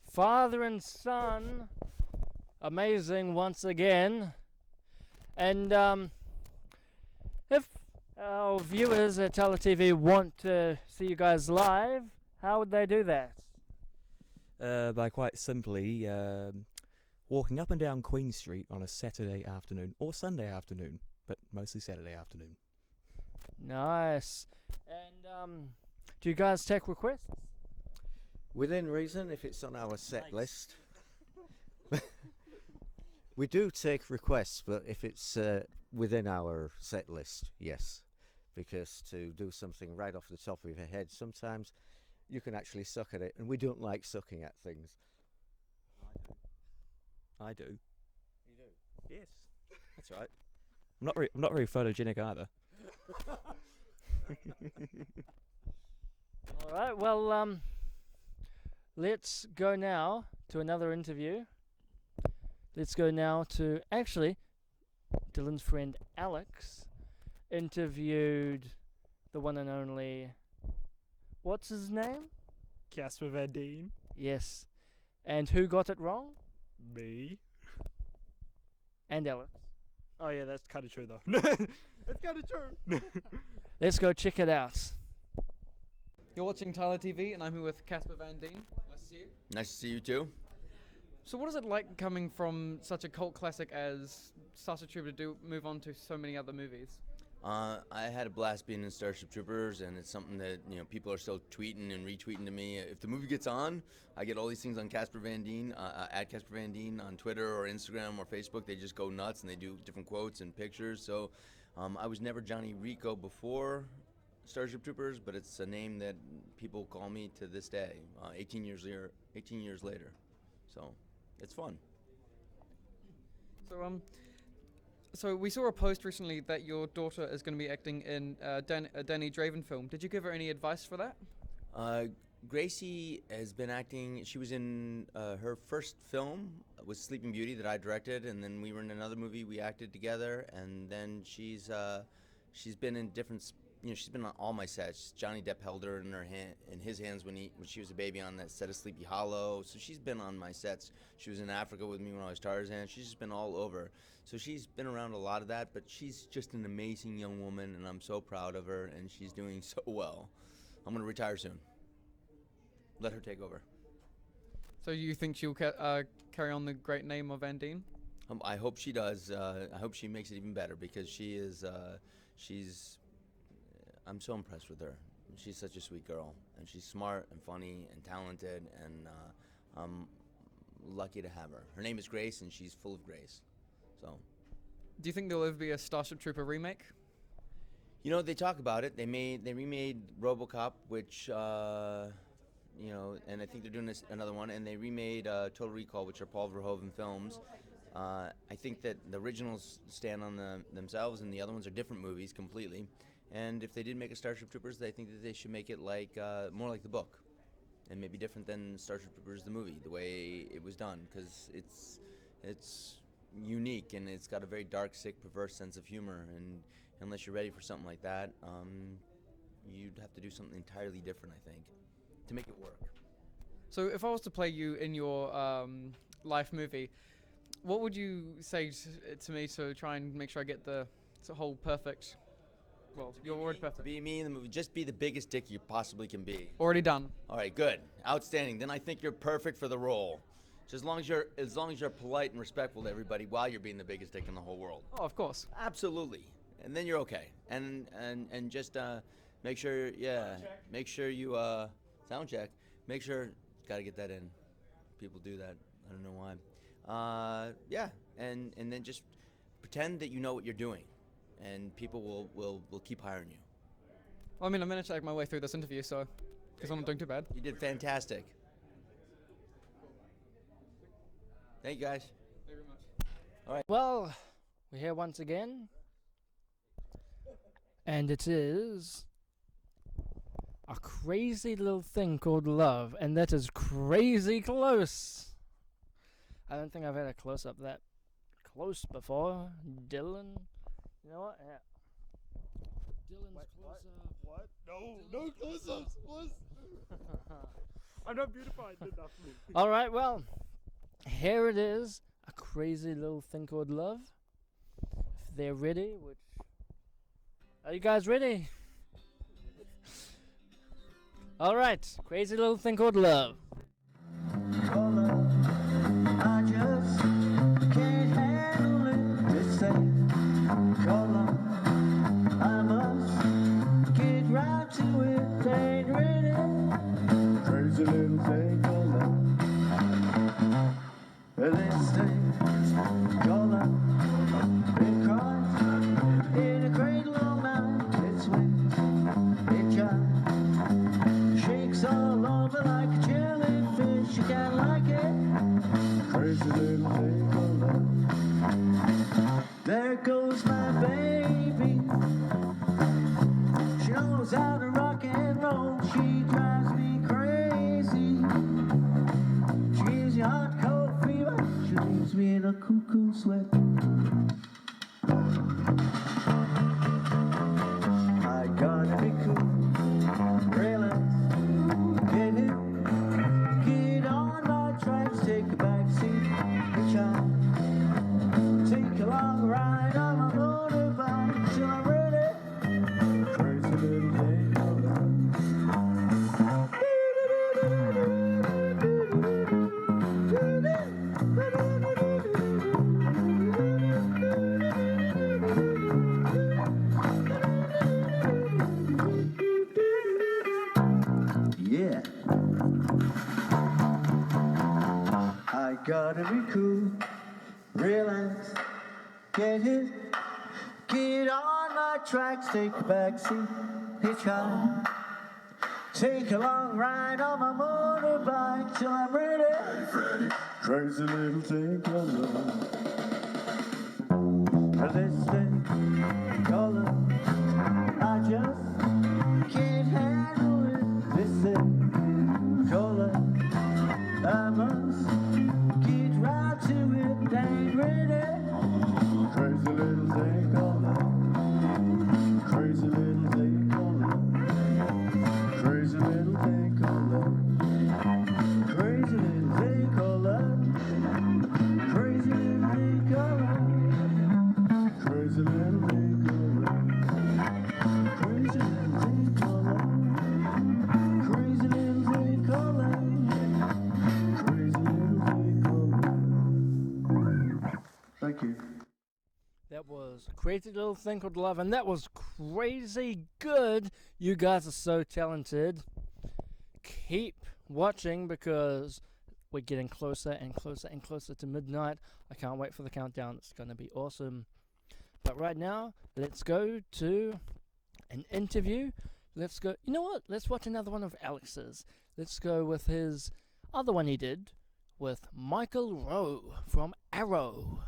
father and son. Amazing once again. And if our viewers at Tylor TV want to see you guys live, how would they do that? By quite simply walking up and down Queen Street on a Saturday afternoon or Sunday afternoon, but mostly Saturday afternoon. Nice. And do you guys take requests? Within reason, if it's on our set list. We do take requests, but if it's within our set list, yes. Because to do something right off the top of your head, sometimes you can actually suck at it, and we don't like sucking at things. I do. You do? Yes. That's right. I'm not very photogenic either. All right. Well, let's go now to another interview. Let's go now to, actually, Dylan's friend Alex interviewed the one and only, what's his name? Casper Van Dien. Yes. And who got it wrong? Me. And Alex. Oh yeah, that's kind of true though. That's kind of true. Let's go check it out. You're watching Tylor TV, and I'm here with Casper Van Dien. Nice to see you. Nice to see you too. So what is it like coming from such a cult classic as Starship Troopers to move on to so many other movies? I had a blast being in Starship Troopers, and it's something that people are still tweeting and retweeting to me. If the movie gets on, I get all these things on Casper Van Dien, at Casper Van Dien on Twitter or Instagram or Facebook. They just go nuts and they do different quotes and pictures. So I was never Johnny Rico before Starship Troopers, but it's a name that people call me to this day, 18 years later. So it's fun. So we saw a post recently that your daughter is going to be acting in a Danny Draven film. Did you give her any advice for that? Gracie has been acting. She was in her first film was Sleeping Beauty that I directed, and then we were in another movie we acted together, and then she's been in different. She's been on all my sets. Johnny Depp held her in his hands when she was a baby on that set of Sleepy Hollow. So she's been on my sets. She was in Africa with me when I was Tarzan. She's just been all over. So she's been around a lot of that, but she's just an amazing young woman, and I'm so proud of her, and she's doing so well. I'm going to retire soon. Let her take over. So you think she'll carry on the great name of Van Dien? I hope she does. I hope she makes it even better, because she is, I'm so impressed with her. She's such a sweet girl, and she's smart and funny and talented, and I'm lucky to have her. Her name is Grace, and she's full of grace. So, do you think there'll ever be a Starship Trooper remake? They talk about it. They remade RoboCop, which and I think they're doing another one, and they remade Total Recall, which are Paul Verhoeven films. I think that the originals stand on themselves, and the other ones are different movies completely. And if they did make a Starship Troopers, I think that they should make it like more like the book, and maybe different than Starship Troopers the movie, the way it was done, because it's unique, and it's got a very dark, sick, perverse sense of humor. And unless you're ready for something like that, you'd have to do something entirely different, I think, to make it work. So if I was to play you in your life movie, what would you say to me to try and make sure I get the whole perfect? Well, your word perfect. To be me in the movie, just be the biggest dick you possibly can be. Already done. All right, good, outstanding. Then I think you're perfect for the role. So as long as you're polite and respectful to everybody while you're being the biggest dick in the whole world. Oh, of course. Absolutely. And then you're okay. And just make sure, make sure you sound check. Make sure, gotta get that in. People do that. I don't know why. And then just pretend that you know what you're doing, and people will keep hiring you. Well, I mean, I managed to act my way through this interview, so because I'm not doing too bad. You did fantastic. Thank you, guys. Thank you very much. All right. Well, we're here once again, and it is a crazy little thing called love, and that is crazy close. I don't think I've had a close-up that close before. Dylan, you know what? Yeah. Dylan's close-up. What? No close-ups, please. I'm not beautified enough. All right, well, here it is, a crazy little thing called love. If they're ready, which are you guys ready? All right, crazy little thing called love. I just can't handle it. This thing called love. I must get right to it. Ain't ready. Crazy little thing called love. This thing called love. It cries in a cradle all night. It swings, it jives, shakes all over like a jellyfish. You can't like it. Crazy little thing called love. There goes my baby. She knows how to rock and roll. She drives me crazy. She gives you hot cold fever. She leaves me in a cuckoo sweat. I gotta be cool. Relax. Get it. Get on my tracks. Take a back seat. Hitchhike. Take a long ride on my motorbike till I'm ready. Crazy little thing called yeah. I gotta be cool. Relax, get hit, get on my tracks, take a backseat, hitchhike, take a long ride on my motorbike till I'm ready. Crazy little thing called love. This thing called love. I just can't handle it. This thing called love. I must get right to it. Ain't ready. Crazy little thing called love. Crazy little thing called love. Crazy little thing called love. Crazy little thing called love. Crazy little thing called love. Crazy little thing called love. Crazy little thing called love. Crazy little thing called love. Crazy little thing called love. Thank you. That was a crazy little thing called love, and that was crazy good. You guys are so talented. Keep watching because we're getting closer and closer and closer to midnight. I can't wait for the countdown. It's going to be awesome. But right now, let's go to an interview. Let's go. You know what? Let's watch another one of Alex's. Let's go with his other one he did with Michael Rowe from Arrow.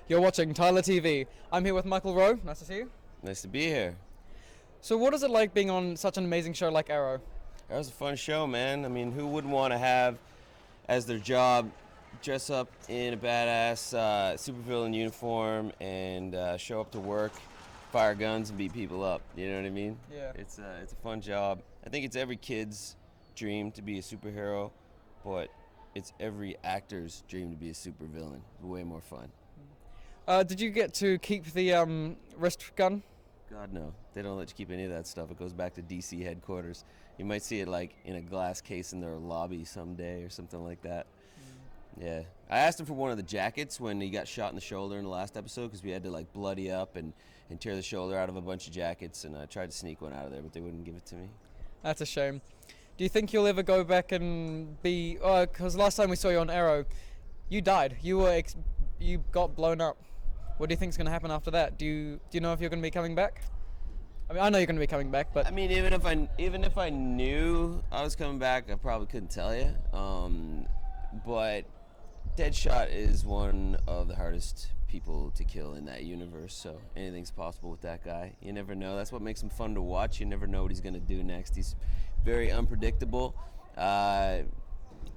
You're watching Tylor TV. I'm here with Michael Rowe. Nice to see you. Nice to be here. So what is it like being on such an amazing show like Arrow? That was a fun show, man. I mean, who wouldn't want to have as their job dress up in a badass supervillain uniform and show up to work, fire guns, and beat people up? You know what I mean? Yeah. It's a fun job. I think it's every kid's dream to be a superhero, but it's every actor's dream to be a supervillain. Way more fun. Did you get to keep the wrist gun? God, no. They don't let you keep any of that stuff. It goes back to DC headquarters. You might see it like in a glass case in their lobby someday or something like that. Yeah. I asked him for one of the jackets when he got shot in the shoulder in the last episode because we had to like bloody up and tear the shoulder out of a bunch of jackets, and I tried to sneak one out of there, but they wouldn't give it to me. That's a shame. Do you think you'll ever go back and be... because last time we saw you on Arrow, you died. You got blown up. What do you think is going to happen after that? Do you know if you're going to be coming back? I mean, I know you're going to be coming back, but... I mean, even if I knew I was coming back, I probably couldn't tell you. But Deadshot is one of the hardest people to kill in that universe, so anything's possible with that guy. You never know. That's what makes him fun to watch. You never know what he's going to do next. He's very unpredictable.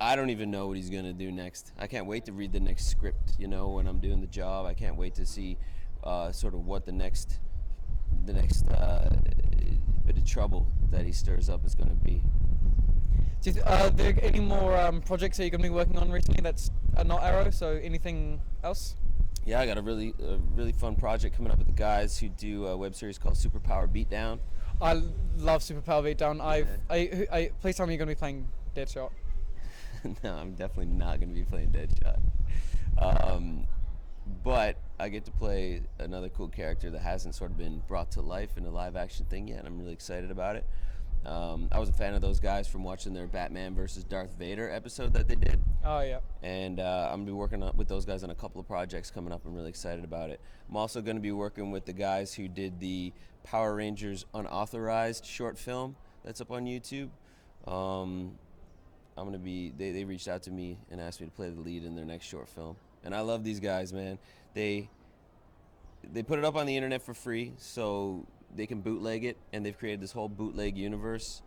I don't even know what he's going to do next. I can't wait to read the next script, you know, when I'm doing the job. I can't wait to see sort of what the next bit of trouble that he stirs up is going to be. Are there any more projects that you're going to be working on recently that's not Arrow? So anything else? Yeah, I got a really fun project coming up with the guys who do a web series called Superpower Beatdown. I love Superpower Beatdown. Please tell me you're going to be playing Deadshot. No, I'm definitely not going to be playing Deadshot. But I get to play another cool character that hasn't sort of been brought to life in a live action thing yet, and I'm really excited about it. I was a fan of those guys from watching their Batman versus Darth Vader episode that they did. Oh, yeah. And I'm going to be working with those guys on a couple of projects coming up. I'm really excited about it. I'm also going to be working with the guys who did the Power Rangers Unauthorized short film that's up on YouTube. They reached out to me and asked me to play the lead in their next short film. And I love these guys, man. They put it up on the internet for free, so they can bootleg it, and they've created this whole bootleg universe.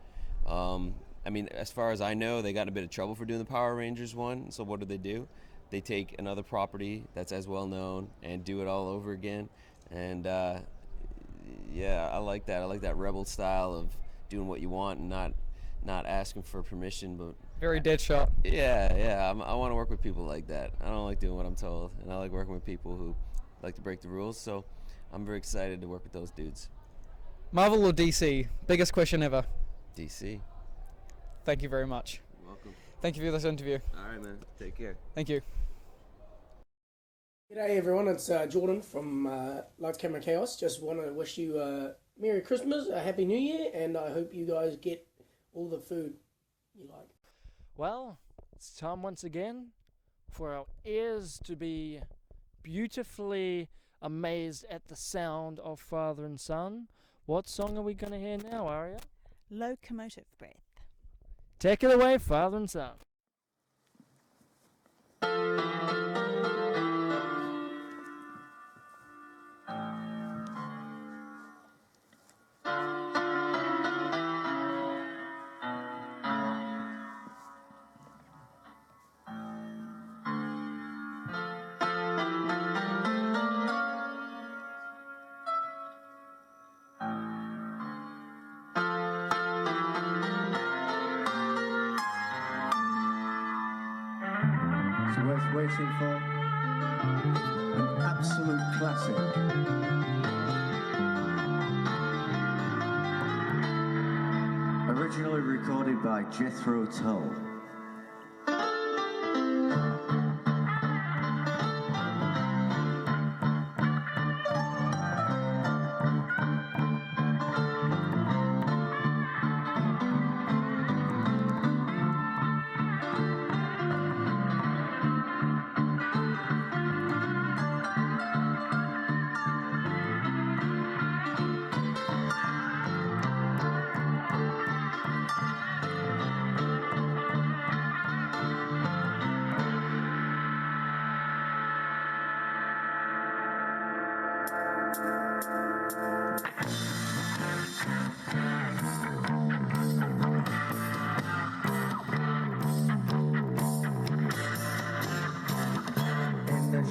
I mean, as far as I know, they got in a bit of trouble for doing the Power Rangers one, so what do? They take another property that's as well known and do it all over again. And yeah, I like that. I like that rebel style of doing what you want and not asking for permission, but very Deadshot. Yeah. I want to work with people like that. I don't like doing what I'm told, and I like working with people who like to break the rules, so I'm very excited to work with those dudes. Marvel or DC? Biggest question ever. DC. Thank you very much. You're welcome. Thank you for this interview. All right, man. Take care. Thank you. G'day everyone, it's Jordan from Lights Camera Chaos. Just want to wish you a Merry Christmas, a Happy New Year, and I hope you guys get all the food you like. Well, it's time once again for our ears to be beautifully amazed at the sound of father and son. What song are we going to hear now, Aria? Locomotive Breath. Take it away, father and son. So worth waiting for an absolute classic. Originally recorded by Jethro Tull.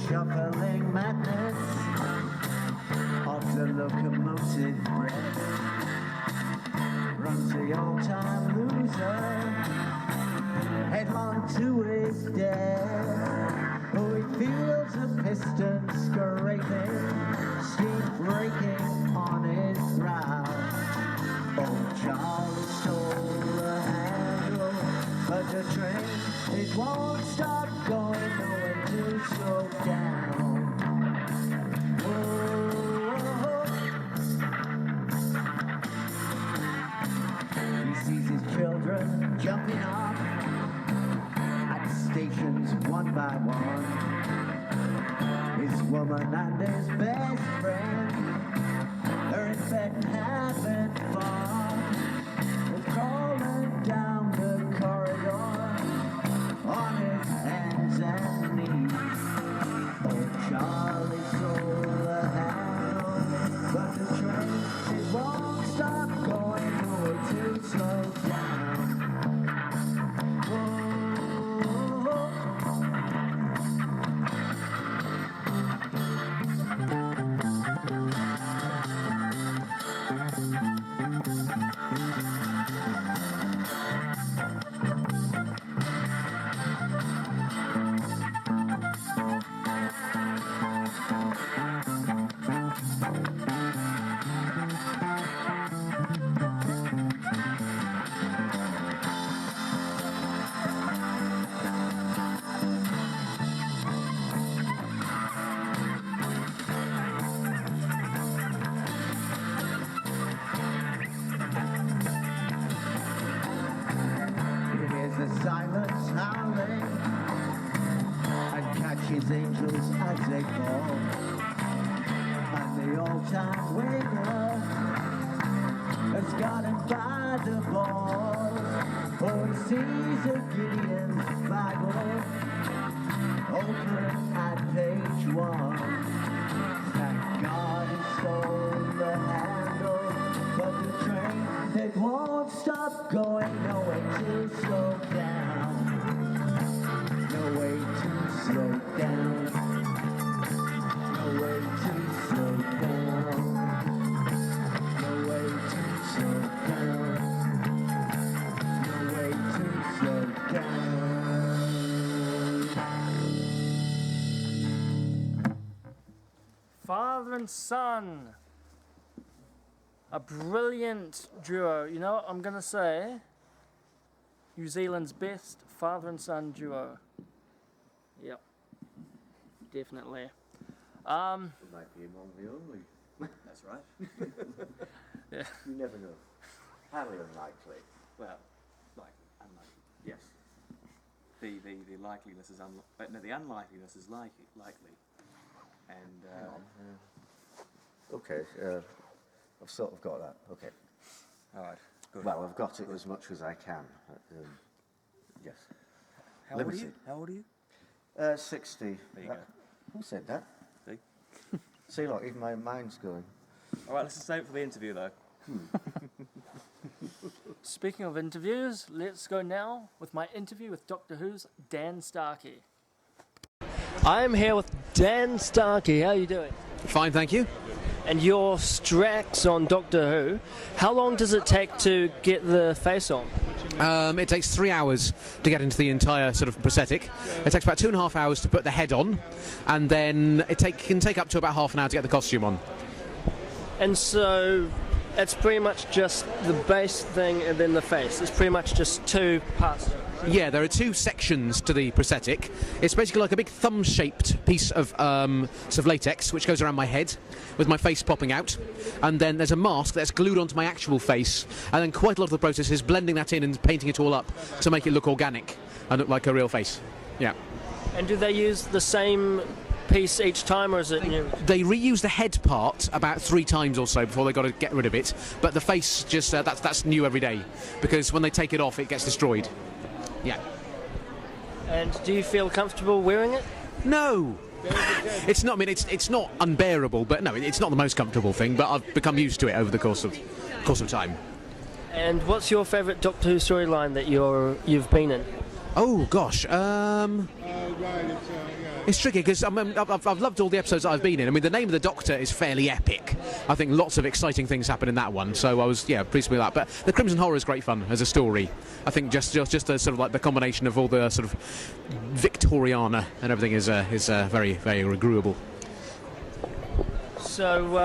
Shuffling madness of the locomotive breath runs the old-time loser headlong to his death. Oh, he feels a piston scraping, steam breaking on his brow. Oh, Charlie stole the handle, but the train, it won't stop going nowhere to slow down. He sees his children jumping off at stations one by one. His woman and his best friend are in bed and haven't fun. They're crawling down the corridor on his hands and knees. Oh, Charlie stole the handle, but the train, it won't stop going nowhere to slow down. his angels as they fall. And the all-time winner has got him by the balls. Oh, he sees a Gideon's Bible open at page 1. Thank God he stole the handle, but the train, it won't stop going. No way to slow down. No way to slow down. No way to slow down. No way to slow down. No way to slow down. Father and son. A brilliant duo. You know what I'm going to say? New Zealand's best father and son duo. Yep. Definitely. It might be among the only. That's right. Yeah. You never know. Highly unlikely. Well, unlikely. Yes. The likeliness is but no, the unlikeliness is likely. And Okay, I've sort of got that. Okay. all right. Good. Well, I've got it as much as I can. Yes. How old are you? How old are you? 60. There you go. Who said that? See? See, look, even my mind's going. All right, let's just save it for the interview, though. Speaking of interviews, let's go now with my interview with Doctor Who's Dan Starkey. I am here with Dan Starkey. How are you doing? Fine, thank you. And you're Strax on Doctor Who. How long does it take to get the face on? It takes 3 hours to get into the entire sort of prosthetic. It takes about 2.5 hours to put the head on, and then it can take up to about half an hour to get the costume on. And so it's pretty much just the base thing and then the face. It's pretty much just two parts. Yeah, there are two sections to the prosthetic. It's basically like a big thumb-shaped piece of sort of latex which goes around my head with my face popping out, and then there's a mask that's glued onto my actual face, and then quite a lot of the process is blending that in and painting it all up to make it look organic and look like a real face. Yeah. And do they use the same piece each time, or is it new? They reuse the head part about 3 times or so before they got to get rid of it, but the face just that's new every day, because when they take it off it gets destroyed. Yeah. And do you feel comfortable wearing it? No. It's not. I mean, it's not unbearable, but no, it's not the most comfortable thing. But I've become used to it over the course of time. And what's your favourite Doctor Who storyline that you've been in? Oh gosh, it's tricky because I've loved all the episodes that I've been in. I mean, the Name of the Doctor is fairly epic. I think lots of exciting things happen in that one, so I was pleased with that. But the Crimson Horror is great fun as a story. I think just the sort of like the combination of all the sort of Victoriana and everything is very very agreeable. So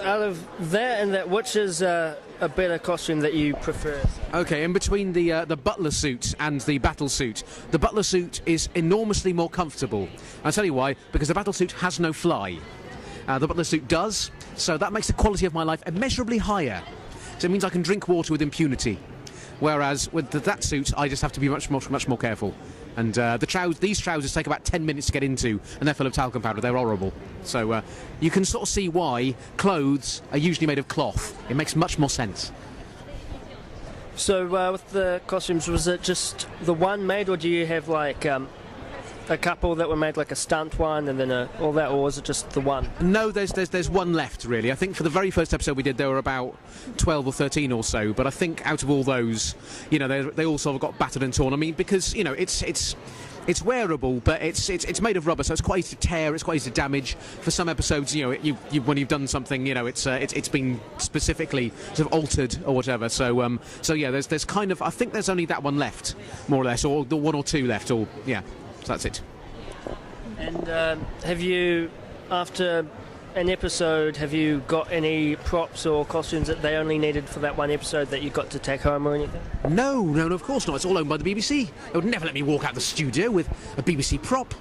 out of that and that, which is a better costume that you prefer? Okay, in between the butler suit and the battle suit, the butler suit is enormously more comfortable. I'll tell you why, because the battle suit has no fly. The butler suit does, so that makes the quality of my life immeasurably higher. So it means I can drink water with impunity. Whereas with that suit, I just have to be much more careful. And these trousers take about 10 minutes to get into, and they're full of talcum powder. They're horrible. So you can sort of see why clothes are usually made of cloth. It makes much more sense. So with the costumes, was it just the one made, or do you have like a couple that were made, like a stunt one and then all that, or was it just the one? No, there's one left really. I think for the very first episode we did there were about 12 or 13 or so, but I think out of all those, they all sort of got battered and torn. I mean, because it's wearable, but it's made of rubber, so it's quite easy to tear, it's quite easy to damage. For some episodes, when you've done something, it's been specifically sort of altered or whatever. So yeah, there's kind of, I think there's only that one left, more or less, or the 1 or 2 left, or yeah. So that's it. And have you, after an episode, have you got any props or costumes that they only needed for that one episode that you got to take home or anything? No, of course not. It's all owned by the BBC. They would never let me walk out the studio with a BBC prop.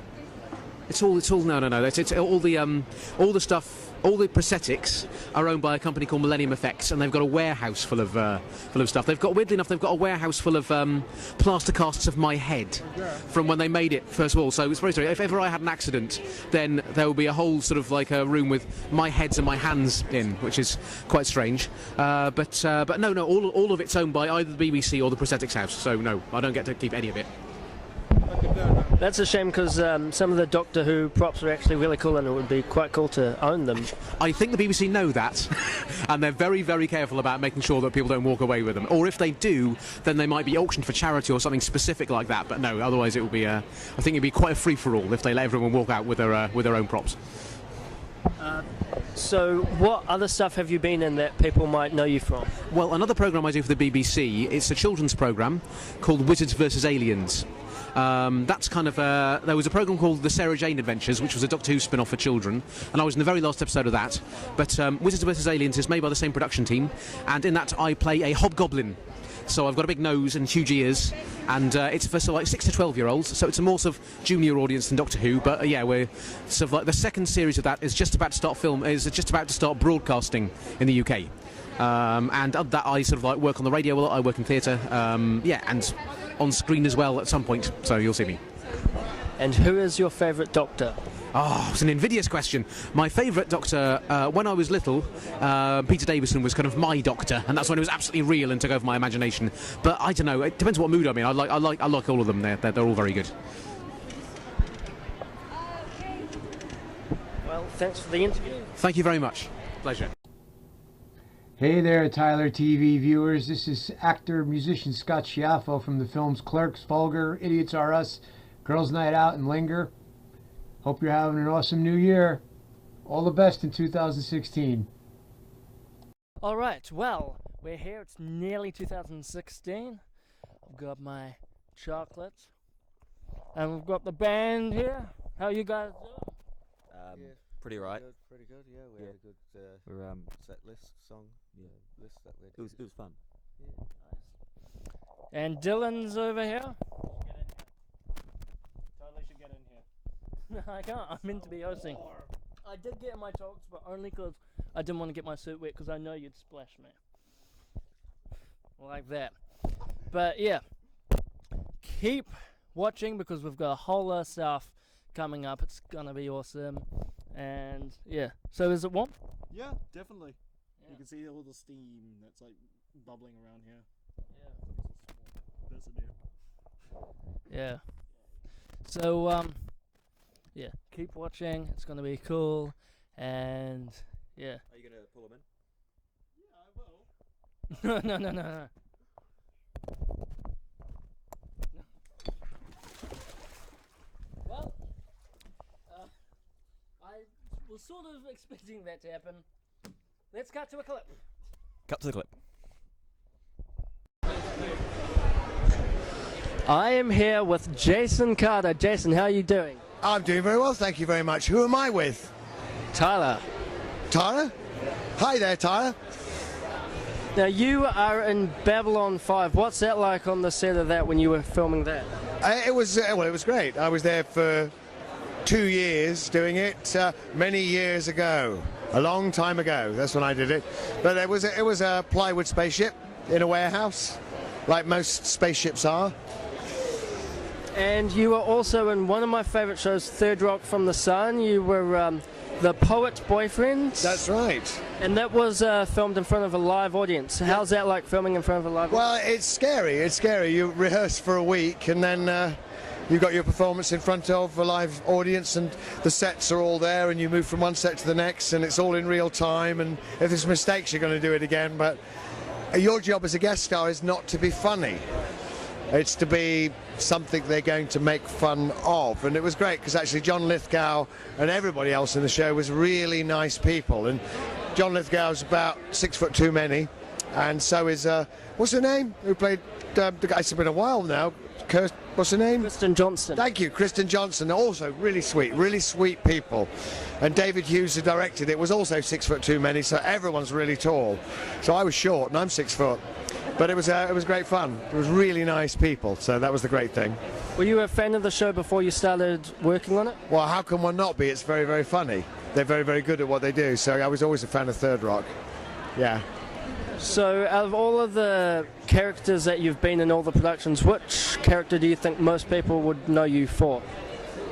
It's all no. It's all the stuff. All the prosthetics are owned by a company called Millennium Effects, and they've got a warehouse full of stuff. Weirdly enough, they've got a warehouse full of plaster casts of my head from when they made it first of all. So it's very strange. If ever I had an accident, then there will be a whole sort of like a room with my heads and my hands in, which is quite strange. But no, all of it's owned by either the BBC or the prosthetics house. So no, I don't get to keep any of it. That's a shame because some of the Doctor Who props are actually really cool, and it would be quite cool to own them. I think the BBC know that, and they're very, very careful about making sure that people don't walk away with them. Or if they do, then they might be auctioned for charity or something specific like that. But no, otherwise it will be. I think it'd be quite a free for all if they let everyone walk out with their own props. So, what other stuff have you been in that people might know you from? Well, another programme I do for the BBC. It's a children's programme called Wizards vs Aliens. That's kind of there was a programme called The Sarah Jane Adventures, which was a Doctor Who spin-off for children, and I was in the very last episode of that. But Wizards vs Aliens is made by the same production team, and in that I play a hobgoblin. So I've got a big nose and huge ears, and it's for sort of like 6 to 12-year-olds. So it's a more sort of junior audience than Doctor Who. But yeah, we're sort of like the second series of that is just about to start broadcasting in the UK. And that I sort of like work on the radio a lot. I work in theatre, and on screen as well at some point, so you'll see me. And who is your favourite Doctor? Oh, it's an invidious question. My favourite Doctor, when I was little, Peter Davison was kind of my Doctor, and that's when it was absolutely real and took over my imagination. But I don't know. It depends what mood I'm in. I like all of them. They're all very good. Well, thanks for the interview. Thank you very much. Pleasure. Hey there, Tylor TV viewers. This is actor, musician Scott Schiaffo from the films Clerks, Vulgar, Idiots R Us, Girls Night Out, and Linger. Hope you're having an awesome new year. All the best in 2016. All right, well, we're here. It's nearly 2016. I've got my chocolate, and we've got the band here. How you guys doing? Pretty right. Pretty good. Yeah, we had a good set list song. Yeah, list that we did. It was fun. Yeah. And Dylan's over here. Totally should get in here. No, I can't. I'm meant to be hosting. I did get in my talks, but only because I didn't want to get my suit wet, because I know you'd splash me. Like that. But yeah, keep watching because we've got a whole lot of stuff coming up. It's gonna be awesome. And yeah, so is it warm? Yeah, definitely. Yeah. You can see all the steam that's like bubbling around here. Yeah. That's a deal. Yeah. So yeah, keep watching. It's gonna be cool. And yeah. Are you gonna pull them in? No. Well, I was sort of expecting that to happen. Let's cut to a clip. Cut to the clip. I am here with Jason Carter. Jason, how are you doing? I'm doing very well, thank you very much. Who am I with? Tyler. Tyler? Hi there, Tyler. Now, you are in Babylon 5. What's that like on the set of that when you were filming that? It was great. I was there for 2 years doing it many years ago. A long time ago, that's when I did it. But it was a plywood spaceship in a warehouse, like most spaceships are. And you were also in one of my favourite shows, Third Rock from the Sun. You were the poet's boyfriend. That's right. And that was filmed in front of a live audience. How's that like, filming in front of a live audience? Well, it's scary. It's scary. You rehearse for a week and then you've got your performance in front of a live audience and the sets are all there and you move from one set to the next and it's all in real time, and if there's mistakes you're going to do it again. But your job as a guest star is not to be funny. It's to be something they're going to make fun of. And it was great because actually John Lithgow and everybody else in the show was really nice people. And John Lithgow's about 6 foot too many, and so is what's her name? Who played the guy? It's been a while now. What's her name? Kristen Johnston. Thank you, Kristen Johnston. Also really sweet people. And David Hughes, who directed it, was also 6 foot too many. So everyone's really tall. So I was short, and I'm 6 foot. But it was great fun. It was really nice people, so that was the great thing. Were you a fan of the show before you started working on it? Well, how can one not be? It's very, very funny. They're very, very good at what they do, so I was always a fan of Third Rock. Yeah. So, out of all of the characters that you've been in all the productions, which character do you think most people would know you for?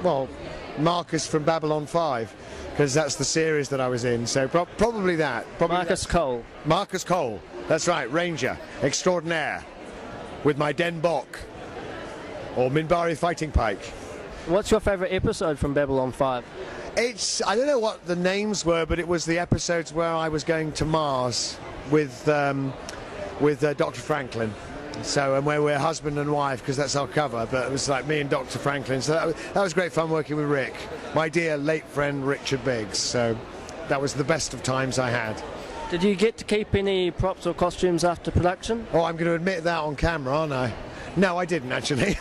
Well, Marcus from Babylon 5, because that's the series that I was in, so probably that. Marcus Cole. Marcus Cole, that's right, Ranger, extraordinaire, with my Den Bok, or Minbari Fighting Pike. What's your favourite episode from Babylon 5? I don't know what the names were, but it was the episodes where I was going to Mars with Dr. Franklin. So, and where we're husband and wife, because that's our cover, but it was like me and Dr. Franklin. So that was great fun working with Rick, my dear late friend Richard Biggs. So that was the best of times I had. Did you get to keep any props or costumes after production? Oh, I'm going to admit that on camera, aren't I? No, I didn't actually.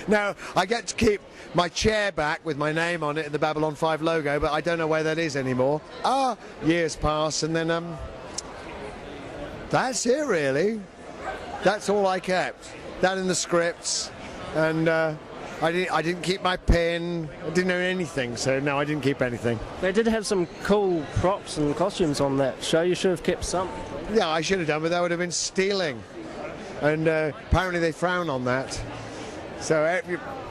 No, I get to keep my chair back with my name on it and the Babylon 5 logo, but I don't know where that is anymore. Years pass, and then that's it really. That's all I kept. That and the scripts, and I didn't keep my pen. I didn't know anything, so no, I didn't keep anything. They did have some cool props and costumes on that show. You should have kept some. Yeah, I should have done, but that would have been stealing, and apparently they frown on that. So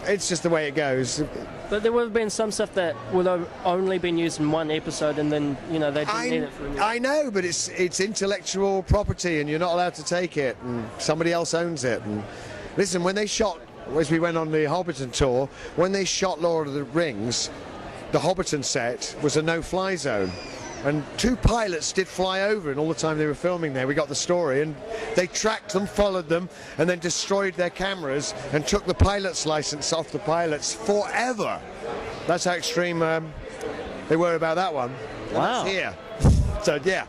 it's just the way it goes. But there would have been some stuff that would have only been used in one episode, and then they didn't need it for a new. I know, but it's intellectual property, and you're not allowed to take it, and somebody else owns it. And listen, when they shot, as we went on the Hobbiton tour, when they shot Lord of the Rings, the Hobbiton set was a no-fly zone. And 2 pilots did fly over, and all the time they were filming there, we got the story, and they tracked them, followed them, and then destroyed their cameras and took the pilot's license off the pilots forever. That's how extreme they were about that one. Wow. And here. So, yeah.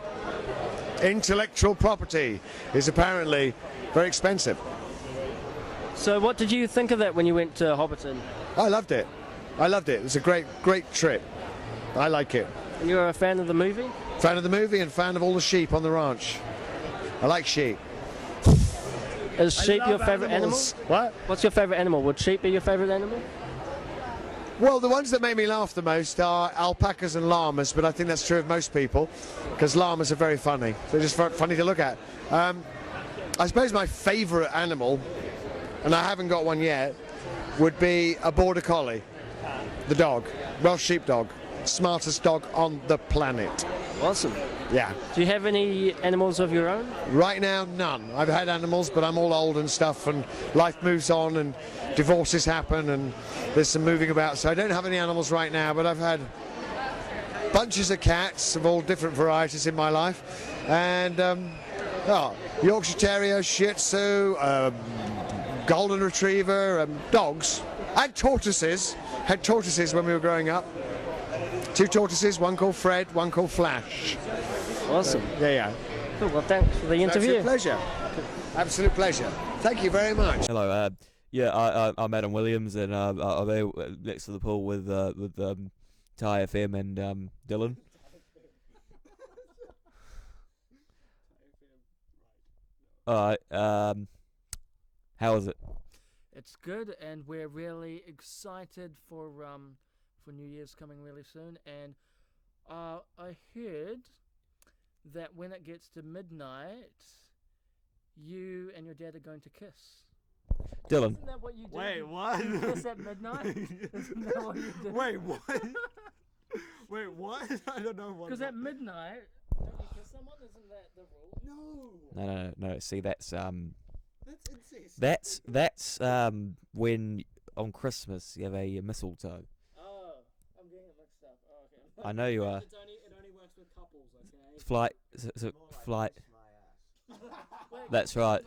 Intellectual property is apparently very expensive. So what did you think of that when you went to Hobbiton? I loved it. It was a great trip. I like it. And you're a fan of the movie? Fan of the movie and fan of all the sheep on the ranch. I like sheep. Is sheep your favourite animal? What? What's your favourite animal? Would sheep be your favourite animal? Well, the ones that make me laugh the most are alpacas and llamas, but I think that's true of most people, because llamas are very funny. They're just funny to look at. I suppose my favourite animal, and I haven't got one yet, would be a border collie, the dog, Welsh sheepdog. Smartest dog on the planet. Awesome. Yeah. Do you have any animals of your own? Right now, none. I've had animals, but I'm all old and stuff, and life moves on, and divorces happen, and there's some moving about, so I don't have any animals right now, but I've had bunches of cats of all different varieties in my life, and Yorkshire Terrier, Shih Tzu, Golden Retriever, dogs, and tortoises. Had tortoises when we were growing up. 2 tortoises, one called Fred, one called Flash. Awesome. Yeah. Cool, well, thanks for the interview. Absolute pleasure. Absolute pleasure. Thank you very much. Hello. I'm Adam Williams, and I'm there next to the pool with Ty FM and Dylan. All right. How is it? It's good, and we're really excited for New Year's coming really soon. And I heard that when it gets to midnight, you and your dad are going to kiss. Dylan. Isn't that what you do? Wait, what? You kiss at midnight? Isn't that what you do? Wait, what? Wait, what? I don't know what. Because at midnight, don't you kiss someone? Isn't that the rule? No. See, that's That's that's when on Christmas you have a mistletoe. Oh, I'm getting it mixed up. Oh, okay. I know you are. It only works with couples, okay? Flight. Wait, That's right.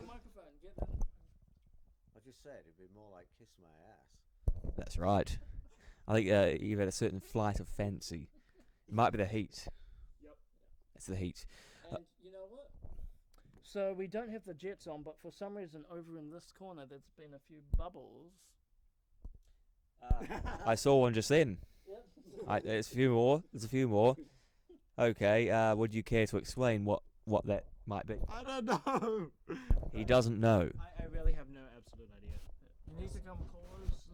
I just said it'd be more like kiss my ass. That's right. I think you've had a certain flight of fancy. It might be the heat. Yep. It's the heat. And you know what? So we don't have the jets on, but for some reason over in this corner there's been a few bubbles. I saw one just then. Yep. There's a few more. Okay. Would you care to explain what that Might be. I don't know. He doesn't know. I really have no absolute idea. You need to come close.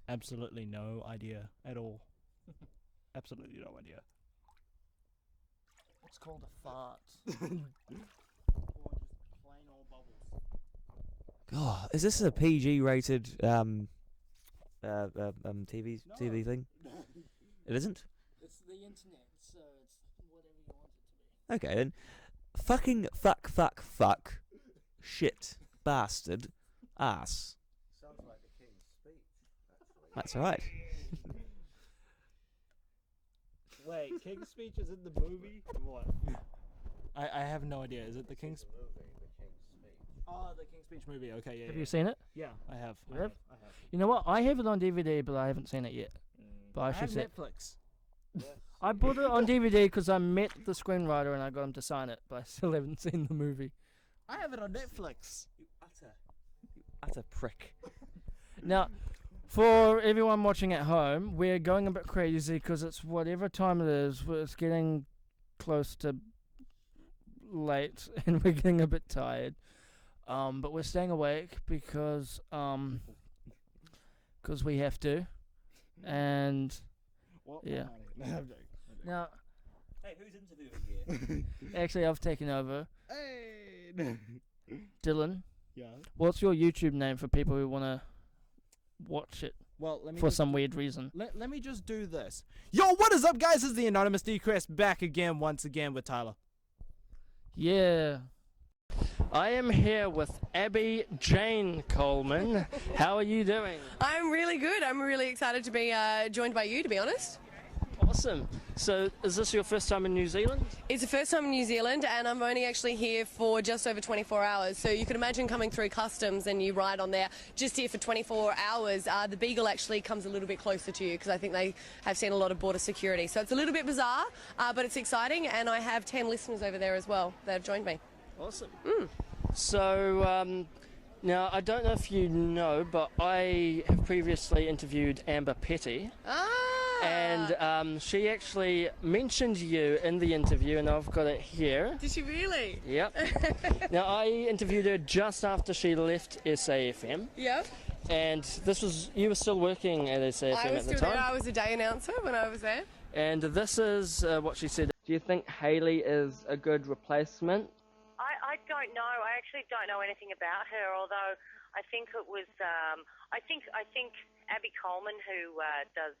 Absolutely no idea at all. Absolutely no idea. It's called a fart. God, is this a PG-rated TV thing? It isn't? It's the internet, so it's whatever you want it to be. Okay then. Fucking fuck. Shit. Bastard. Ass. Sounds like the King's Speech, actually. That's right. Wait, King's Speech is in the movie? What? I have no idea. Is it the King's... Oh, the King's Speech movie. Okay, yeah. Have you seen it? Yeah, I have. You I have? have. You know what? I have it on DVD, but I haven't seen it yet. But I should have see. Netflix. I bought it on DVD because I met the screenwriter and I got him to sign it, but I still haven't seen the movie. I have it on Netflix. You utter prick. Now, for everyone watching at home, we're going a bit crazy because it's whatever time it is. It's getting close to late and we're getting a bit tired. But we're staying awake because we have to. And yeah. Now, hey, who's interviewing here? actually, I've taken over. Hey. Dylan. Yeah. What's your YouTube name for people who want to watch it? Well, let me for just, some weird reason. Let me just do this. Yo, what is up, guys? This is the Anonymous Decrest back again, once again with Tyler. Yeah. I am here with Abby Jane Coleman. How are you doing? I'm really good. I'm really excited to be joined by you, to be honest. Awesome. So, is this your first time in New Zealand? It's the first time in New Zealand, and I'm only actually here for just over 24 hours. So you can imagine coming through customs and you ride on there just here for 24 hours. The Beagle actually comes a little bit closer to you because I think they have seen a lot of border security. So it's a little bit bizarre, but it's exciting, and I have 10 listeners over there as well that have joined me. Awesome. So, now, I don't know if you know, but I have previously interviewed Amber Petty. And she actually mentioned you in the interview, and I've got it here. Did she really? Yep. Now, I interviewed her just after she left SAFM. Yep. And this was, you were still working at SAFM I was at the still time? there. I was a day announcer when I was there. And this is what she said. Do you think Hayley is a good replacement? I don't know. I actually don't know anything about her, although I think it was, I think Abby Coleman, who does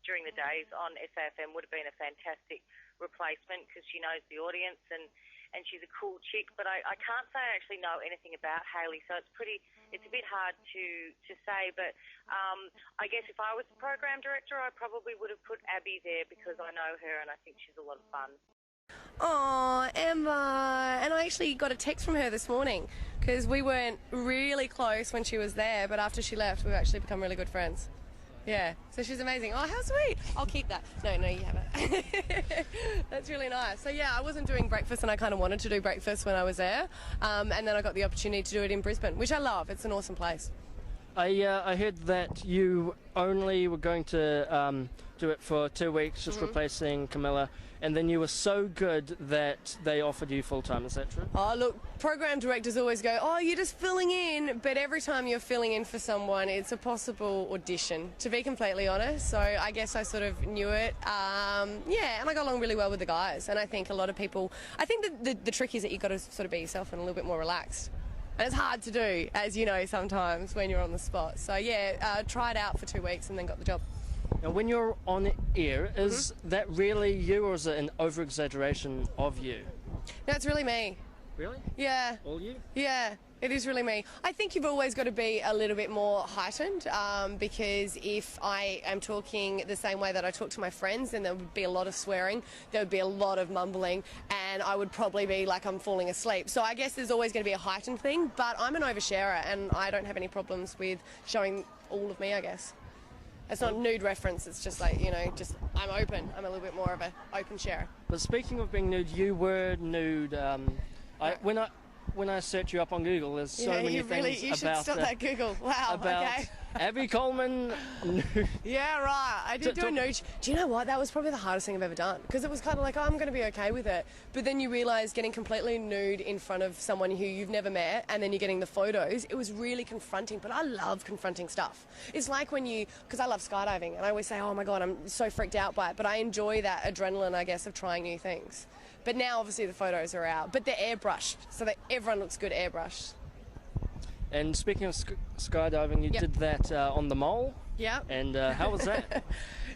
during the days on SAFM, would have been a fantastic replacement because she knows the audience and she's a cool chick. But I can't say I actually know anything about Hayley, so it's a bit hard to say. But I guess if I was the program director, I probably would have put Abby there because I know her and I think she's a lot of fun. Oh, Emma. And I actually got a text from her this morning because we weren't really close when she was there, but after she left, we've actually become really good friends. Yeah, so she's amazing. Oh, how sweet. I'll keep that. No, you haven't. That's really nice. So yeah, I wasn't doing breakfast and I kind of wanted to do breakfast when I was there. And then I got the opportunity to do it in Brisbane, which I love. It's an awesome place. I heard that you only were going to do it for 2 weeks, just replacing Camilla, and then you were so good that they offered you full-time. Is that true? Oh, look, program directors always go, oh, you're just filling in, but every time you're filling in for someone, it's a possible audition, to be completely honest. So I guess I sort of knew it. Yeah, and I got along really well with the guys, and I think a lot of people, I think that the trick is that you've got to sort of be yourself and a little bit more relaxed. And it's hard to do, as you know, sometimes when you're on the spot. So yeah, tried out for 2 weeks and then got the job. Now, when you're on air, is that really you, or is it an over-exaggeration of you? No, it's really me. Really? Yeah. All you? Yeah, it is really me. I think you've always got to be a little bit more heightened because if I am talking the same way that I talk to my friends, then there would be a lot of swearing, there would be a lot of mumbling, and I would probably be like I'm falling asleep. So I guess there's always going to be a heightened thing, but I'm an oversharer and I don't have any problems with showing all of me, I guess. It's not nude reference, it's just like, you know, just I'm open. I'm a little bit more of an open sharer. But speaking of being nude, you were nude. when I search you up on Google, there's so Yeah, many you really, things you should about stop that Google. Wow, about okay. Abby Coleman. Yeah, right. I did do a nude. Do you know what? That was probably the hardest thing I've ever done, because it was kind of like, oh, I'm going to be okay with it. But then you realise getting completely nude in front of someone who you've never met, and then you're getting the photos, it was really confronting. But I love confronting stuff. It's like when you, because I love skydiving, and I always say, oh my God, I'm so freaked out by it. But I enjoy that adrenaline, I guess, of trying new things. But now, obviously, the photos are out. But they're airbrushed, so that everyone looks good airbrushed. And speaking of skydiving, you did that on the Mole. Yeah. And how was that?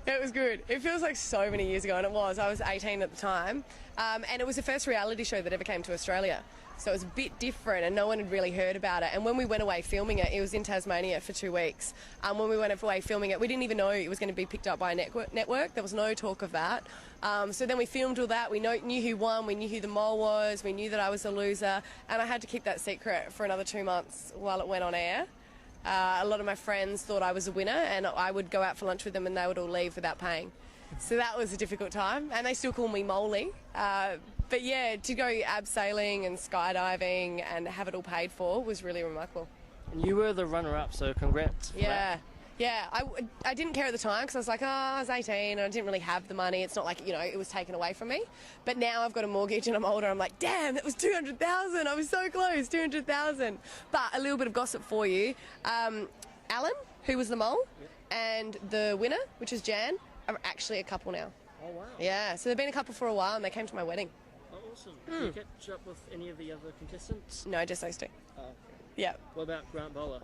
It was good. It feels like so many years ago, and it was. I was 18 at the time, and it was the first reality show that ever came to Australia. So it was a bit different, and no one had really heard about it. And when we went away filming it, it was in Tasmania for 2 weeks. When we went away filming it, we didn't even know it was going to be picked up by a network. There was no talk of that. So then we filmed all that. We knew who won. We knew who the mole was. We knew that I was the loser. And I had to keep that secret for another 2 months while it went on air. A lot of my friends thought I was a winner, and I would go out for lunch with them and they would all leave without paying. So that was a difficult time, and they still call me Molly. But yeah, to go abseiling and skydiving and have it all paid for was really remarkable. And you were the runner-up, so congrats. For Yeah. that. Yeah, I didn't care at the time because I was like, oh, I was 18 and I didn't really have the money. It's not like, it was taken away from me. But now I've got a mortgage and I'm older. I'm like, damn, that was 200,000. I was so close, 200,000. But a little bit of gossip for you. Alan, who was the mole, and the winner, which is Jan, are actually a couple now. Oh, wow. Yeah, so they've been a couple for a while and they came to my wedding. Oh, awesome. Did you catch up with any of the other contestants? No, just those two. Oh, okay. Yeah. What about Grant Bowler?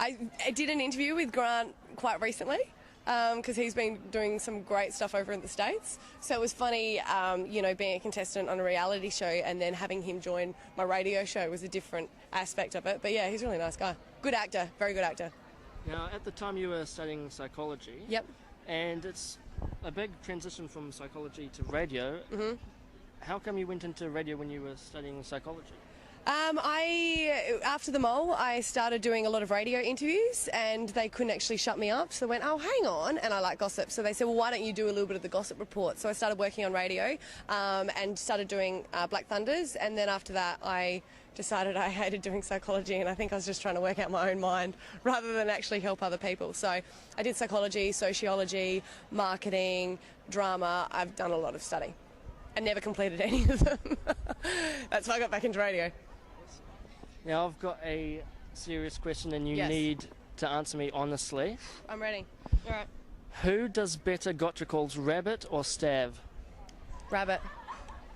I did an interview with Grant quite recently because he's been doing some great stuff over in the States. So it was funny, being a contestant on a reality show and then having him join my radio show was a different aspect of it. But yeah, he's a really nice guy. Good actor, very good actor. Now, at the time you were studying psychology. Yep. And it's a big transition from psychology to radio. Mm-hmm. How come you went into radio when you were studying psychology? After the mole, I started doing a lot of radio interviews and they couldn't actually shut me up. So they went, oh, hang on. And I like gossip. So they said, well, why don't you do a little bit of the gossip report? So I started working on radio and started doing Black Thunders. And then after that, I decided I hated doing psychology and I think I was just trying to work out my own mind rather than actually help other people. So I did psychology, sociology, marketing, drama. I've done a lot of study. I never completed any of them. That's why I got back into radio. Now, I've got a serious question and you Yes. need to answer me honestly. I'm ready. All right. Who does better gotcha calls, Rabbit or Stav? Rabbit.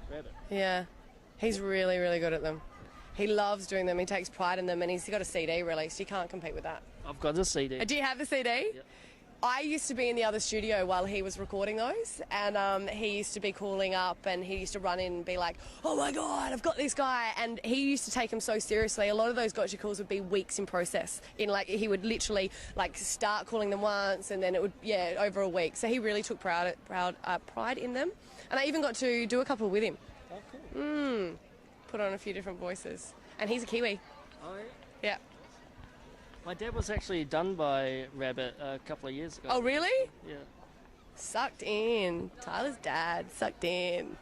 Rabbit. Yeah. He's really, really good at them. He loves doing them. He takes pride in them and he's got a CD released. You can't compete with that. I've got a CD. Do you have the CD? Yep. I used to be in the other studio while he was recording those, and he used to be calling up and he used to run in and be like, oh my God, I've got this guy. And he used to take him so seriously. A lot of those gotcha calls would be weeks in process. He would literally start calling them once and then it would, over a week. So he really took pride in them. And I even got to do a couple with him. Oh, cool. Put on a few different voices. And he's a Kiwi. Oh, yeah. Yeah. My dad was actually done by Rabbit a couple of years ago. Oh, really? Yeah. Sucked in. Tyler's dad sucked in.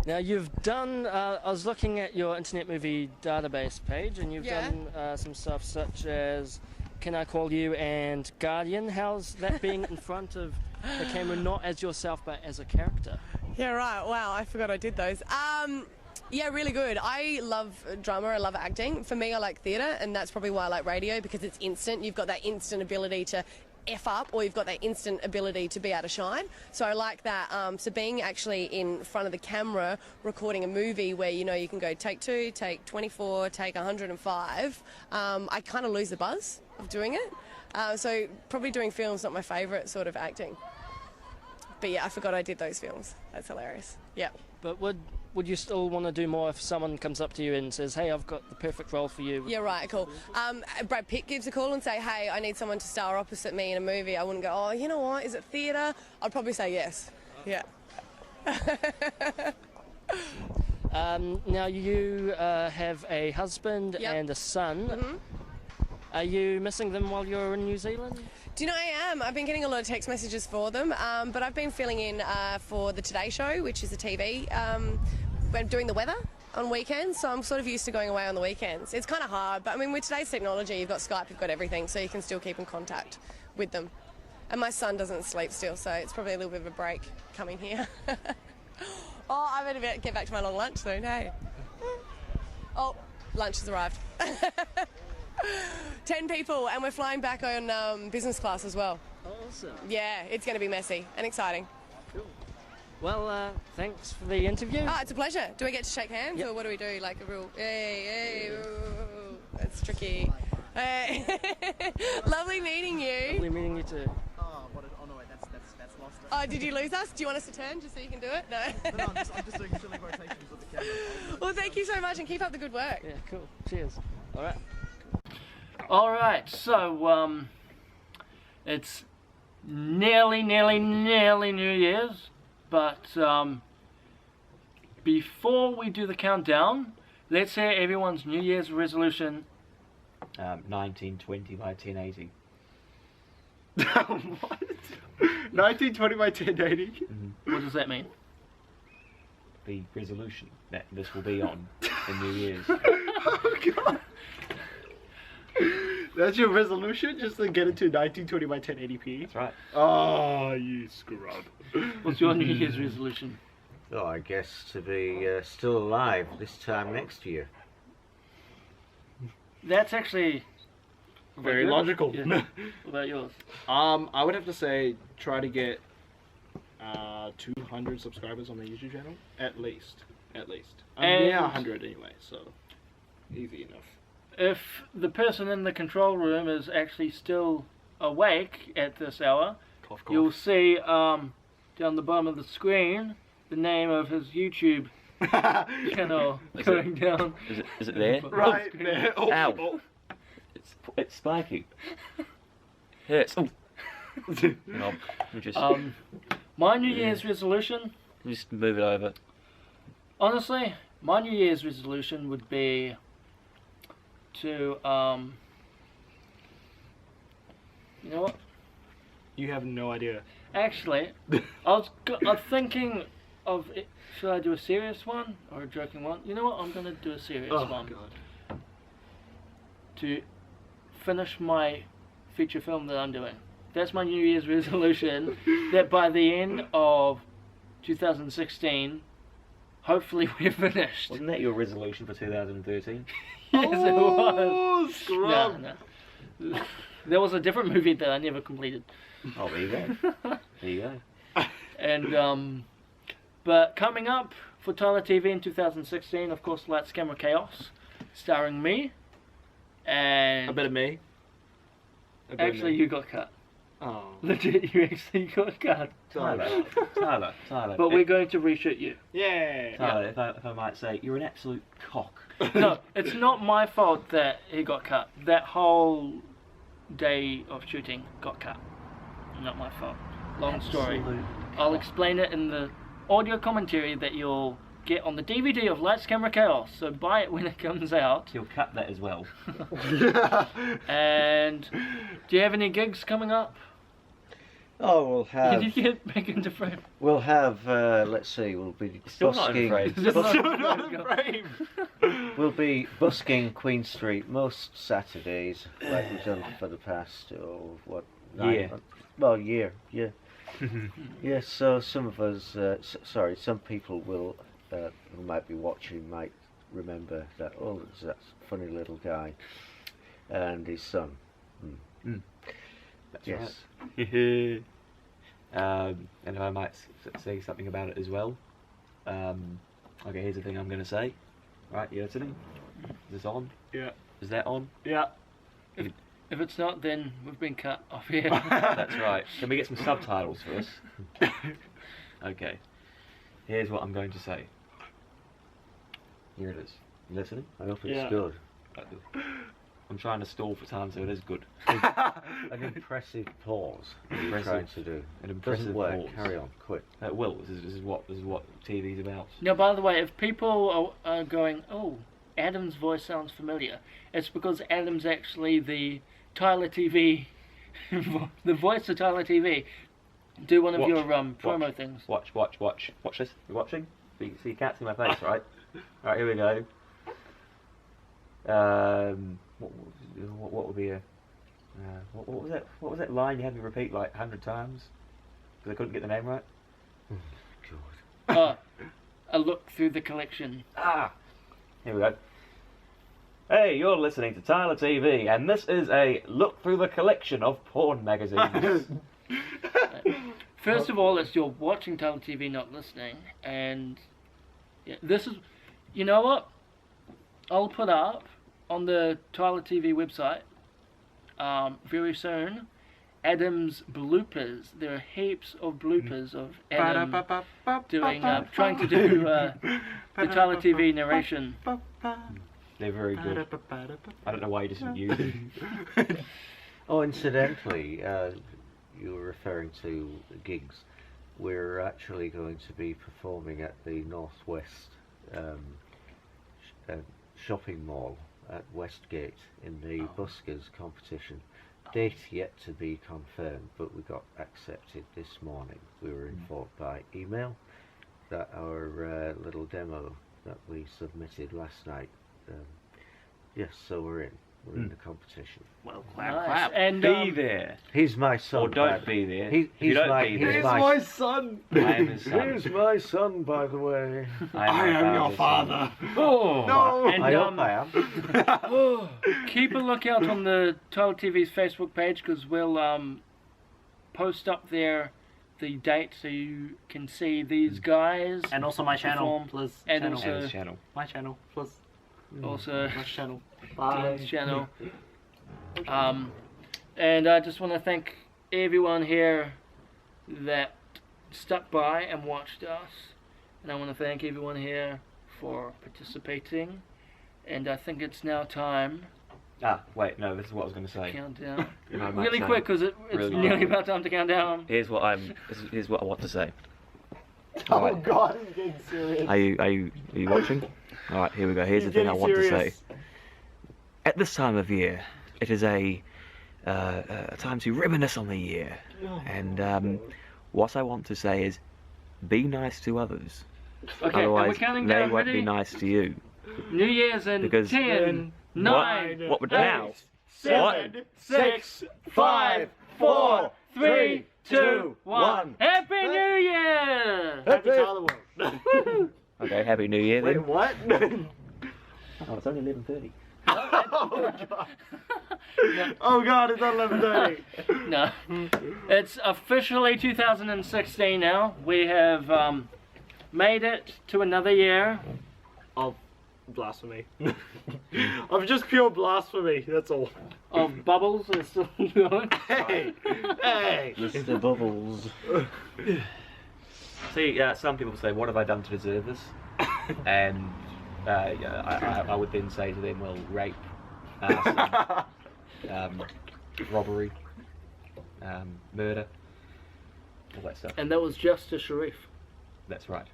Now, you've done, I was looking at your Internet Movie Database page, and you've done some stuff such as Can I Call You and Guardian. How's that being in front of the camera, not as yourself, but as a character? Yeah, right. Wow, I forgot I did those. Yeah, really good. I love drama, I love acting. For me, I like theatre, and that's probably why I like radio, because it's instant. You've got that instant ability to F up, or you've got that instant ability to be able to shine. So I like that. So being actually in front of the camera, recording a movie where, you can go take 2, take 24, take 105, I kind of lose the buzz of doing it. So probably doing film's not my favourite sort of acting. But yeah, I forgot I did those films. That's hilarious. Yeah. But would you still want to do more if someone comes up to you and says, hey, I've got the perfect role for you? Yeah, right, cool. Brad Pitt gives a call and say, hey, I need someone to star opposite me in a movie. I wouldn't go, oh, you know what, is it theatre? I'd probably say yes. Yeah. Now, you have a husband and a son. Mm-hmm. Are you missing them while you're in New Zealand? Do you know I am? I've been getting a lot of text messages for them, but I've been filling in for the Today Show, which is a TV. We're doing the weather. on weekends, so I'm sort of used to going away on the weekends. It's kind of hard, but I mean, with today's technology, you've got Skype, you've got everything, so you can still keep in contact with them. And my son doesn't sleep still, so it's probably a little bit of a break coming here. Oh, I better get back to my long lunch soon, hey? Oh, lunch has arrived. 10 people, and we're flying back on business class as well. Awesome. Yeah, it's going to be messy and exciting. Cool. Well, thanks for the interview. Oh, it's a pleasure. Do we get to shake hands, or what do we do? Like a real, hey, ooh, that's tricky. Hey. Lovely meeting you. Lovely meeting you too. Oh no, wait, that's lost. Oh, did you lose us? Do you want us to turn just so you can do it? No. No, I'm just doing silly rotations with the camera. Well, thank you so much, and keep up the good work. Yeah, cool. Cheers. All right. All right. So, it's nearly New Year's, but before we do the countdown, let's hear everyone's New Year's resolution. 1920 by 1080. What? 1920 by 1080? What does that mean? The resolution that this will be on in New Year's. Oh god. That's your resolution? Just to get into 1920 by 1080p? That's right. Oh, you scrub. What's your New Year's resolution? Oh, I guess to be still alive this time next year. That's actually Very good. logical. Yeah. What about yours? I would have to say try to get 200 subscribers on my YouTube channel at least. And- Yeah, 100 anyway, so easy enough. If the person in the control room is actually still awake at this hour, cough. You'll see down the bottom of the screen the name of his YouTube channel going down. Is it there? Right there. Oh, Ow. oh. It's spiking. Hurts. Oh. Hang on. Let me just, My New Year's resolution, just move it over. honestly, my New Year's resolution would be to, you know what? You have no idea. Actually, I'm thinking of it. Should I do a serious one or a joking one? You know what? I'm going to do a serious one. God. To finish my feature film that I'm doing. That's my New Year's resolution. That by the end of 2016, hopefully we're finished. Wasn't that your resolution for 2013? Yes, it was. Scrub. No. There was a different movie that I never completed. Oh, there you go. There you go. And but coming up for Tylor TV in 2016, of course, Lights, Camera, Chaos, starring me. And A bit of me. A bit of actually, me. you got cut. Oh. Legit, you actually got cut. Tyler. But we're going to reshoot you. Yeah. Tyler, if I might say, you're an absolute cock. No, it's not my fault that he got cut. That whole day of shooting got cut. Not my fault. Long story. Absolute I'll cock. explain it in the audio commentary that you'll get on the DVD of Lights, Camera, Chaos. So buy it when it comes out. He'll cut that as well. And do you have any gigs coming up? Oh, we'll have. Did you get back into frame? We'll have. Let's see. We'll be Still not in busking. frame. Still not in frame. We'll be busking Queen Street most Saturdays, like we've done for the past Year. Year. Yeah. Yeah. So some of us, some people will, who might be watching, might remember that. Oh, there's that funny little guy, and his son. That's Yes. right. And if I might say something about it as well. Okay, here's the thing I'm going to say. Right, you listening? Is this on? Yeah. Is that on? Yeah. If it's not, then we've been cut off here. That's right. Can we get some subtitles for us? Okay. Here's what I'm going to say. Here it is. You listening? I hope it's Yeah. good. I'm trying to stall for time so it is good. An impressive pause. You're trying to do. An impressive Doesn't work. pause. Carry on, quick. It will. This is what TV's about. Now, by the way, if people are going, oh, Adam's voice sounds familiar, it's because Adam's actually the Tylor TV, the voice of Tylor TV. Do one of your promo things. Watch this. You watching? So you can't see my face, right? Right, here we go. What would be a... what was that? What was that line you had me repeat like 100 times? Because I couldn't get the name right? Oh, a look through the collection. Ah! Here we go. Hey, you're listening to Tylor TV, and this is a look through the collection of porn magazines. First of all, it's you're watching Tylor TV, not listening, and yeah, this is, you know what? I'll put up on the Tylor TV website very soon Adam's bloopers. There are heaps of bloopers of Adam doing, trying to do the Tylor TV narration. They're very good. I don't know why you didn't use it. Oh, incidentally, you were referring to gigs. We're actually going to be performing at the Northwest shopping mall at Westgate in the buskers competition. Date yet to be confirmed, but we got accepted this morning. We were informed by email that our little demo that we submitted last night, yes, so we're in. We're in the competition. Well, clap, Nice. clap. And, be there. He's my son. Or don't be there. If you He's don't my, be there. he's my son. I am his son. He's my son, by the way. I am your father. Oh, No. and I hope I am. oh, keep a lookout on the Tylor TV's Facebook page because we'll post up there the date so you can see these guys. And also my channel, perform, please. And Channel. also And his channel. My channel, please. Also, My channel. Dylan's channel. And I just want to thank everyone here that stuck by and watched us. And I want to thank everyone here for participating. And I think it's now time. Ah, wait, no, this is what I was going to say. Countdown. You know, I might Really say- quick because it's really nearly quick. about time to count down. Here's what here's what I want to say. Oh Alright. God, I'm getting serious. Are you watching? All right, here we go. Here's He's the thing I getting want to say. serious. At this time of year, it is a time to reminisce on the year, and what I want to say is, be nice to others. Okay, and we're Otherwise, counting they down. won't Ready? be nice to you. New Year's in Because 10, 9, what would now? 7, 6, 5, 4, 3, 2, 1. Happy New Year! Happy Tylor World. Okay, Happy New Year then. Wait, what? Oh, it's only 11:30. Oh God, it's not 11:30. No, it's officially 2016 now. We have made it to another year. Of blasphemy. Of just pure blasphemy, that's all. Of bubbles is still going. Hey! Hey! Mr. Bubbles. See, some people say, what have I done to deserve this? And I would then say to them, well, rape, arson, robbery, murder, all that stuff. And that was just a Sharif. That's right.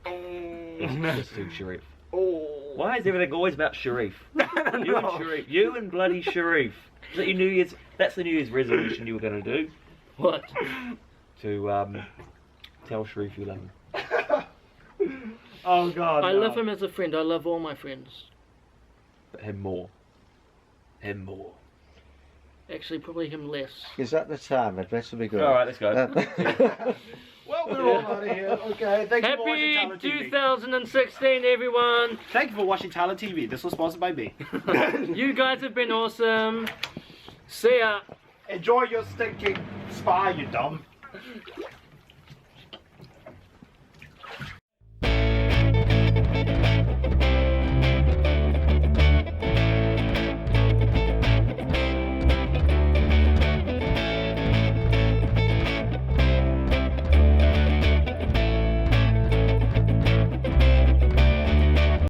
Just to Sharif. Why is everything always about Sharif? You and Sharif. You and bloody Sharif. Is that your New Year's? That's the New Year's resolution you were going to do? What? To tell Sharif you love him. Oh God. I no. love him as a friend. I love all my friends. But him more. Him more. Actually, probably him less. Is that the time? I'd better be good. Alright, let's go. Well, we're all out of here. Okay, thank you for watching Happy Tylor TV. 2016, everyone! Thank you for watching Tylor TV. This was sponsored by me. You guys have been awesome. See ya. Enjoy your stinking spa, you dumb.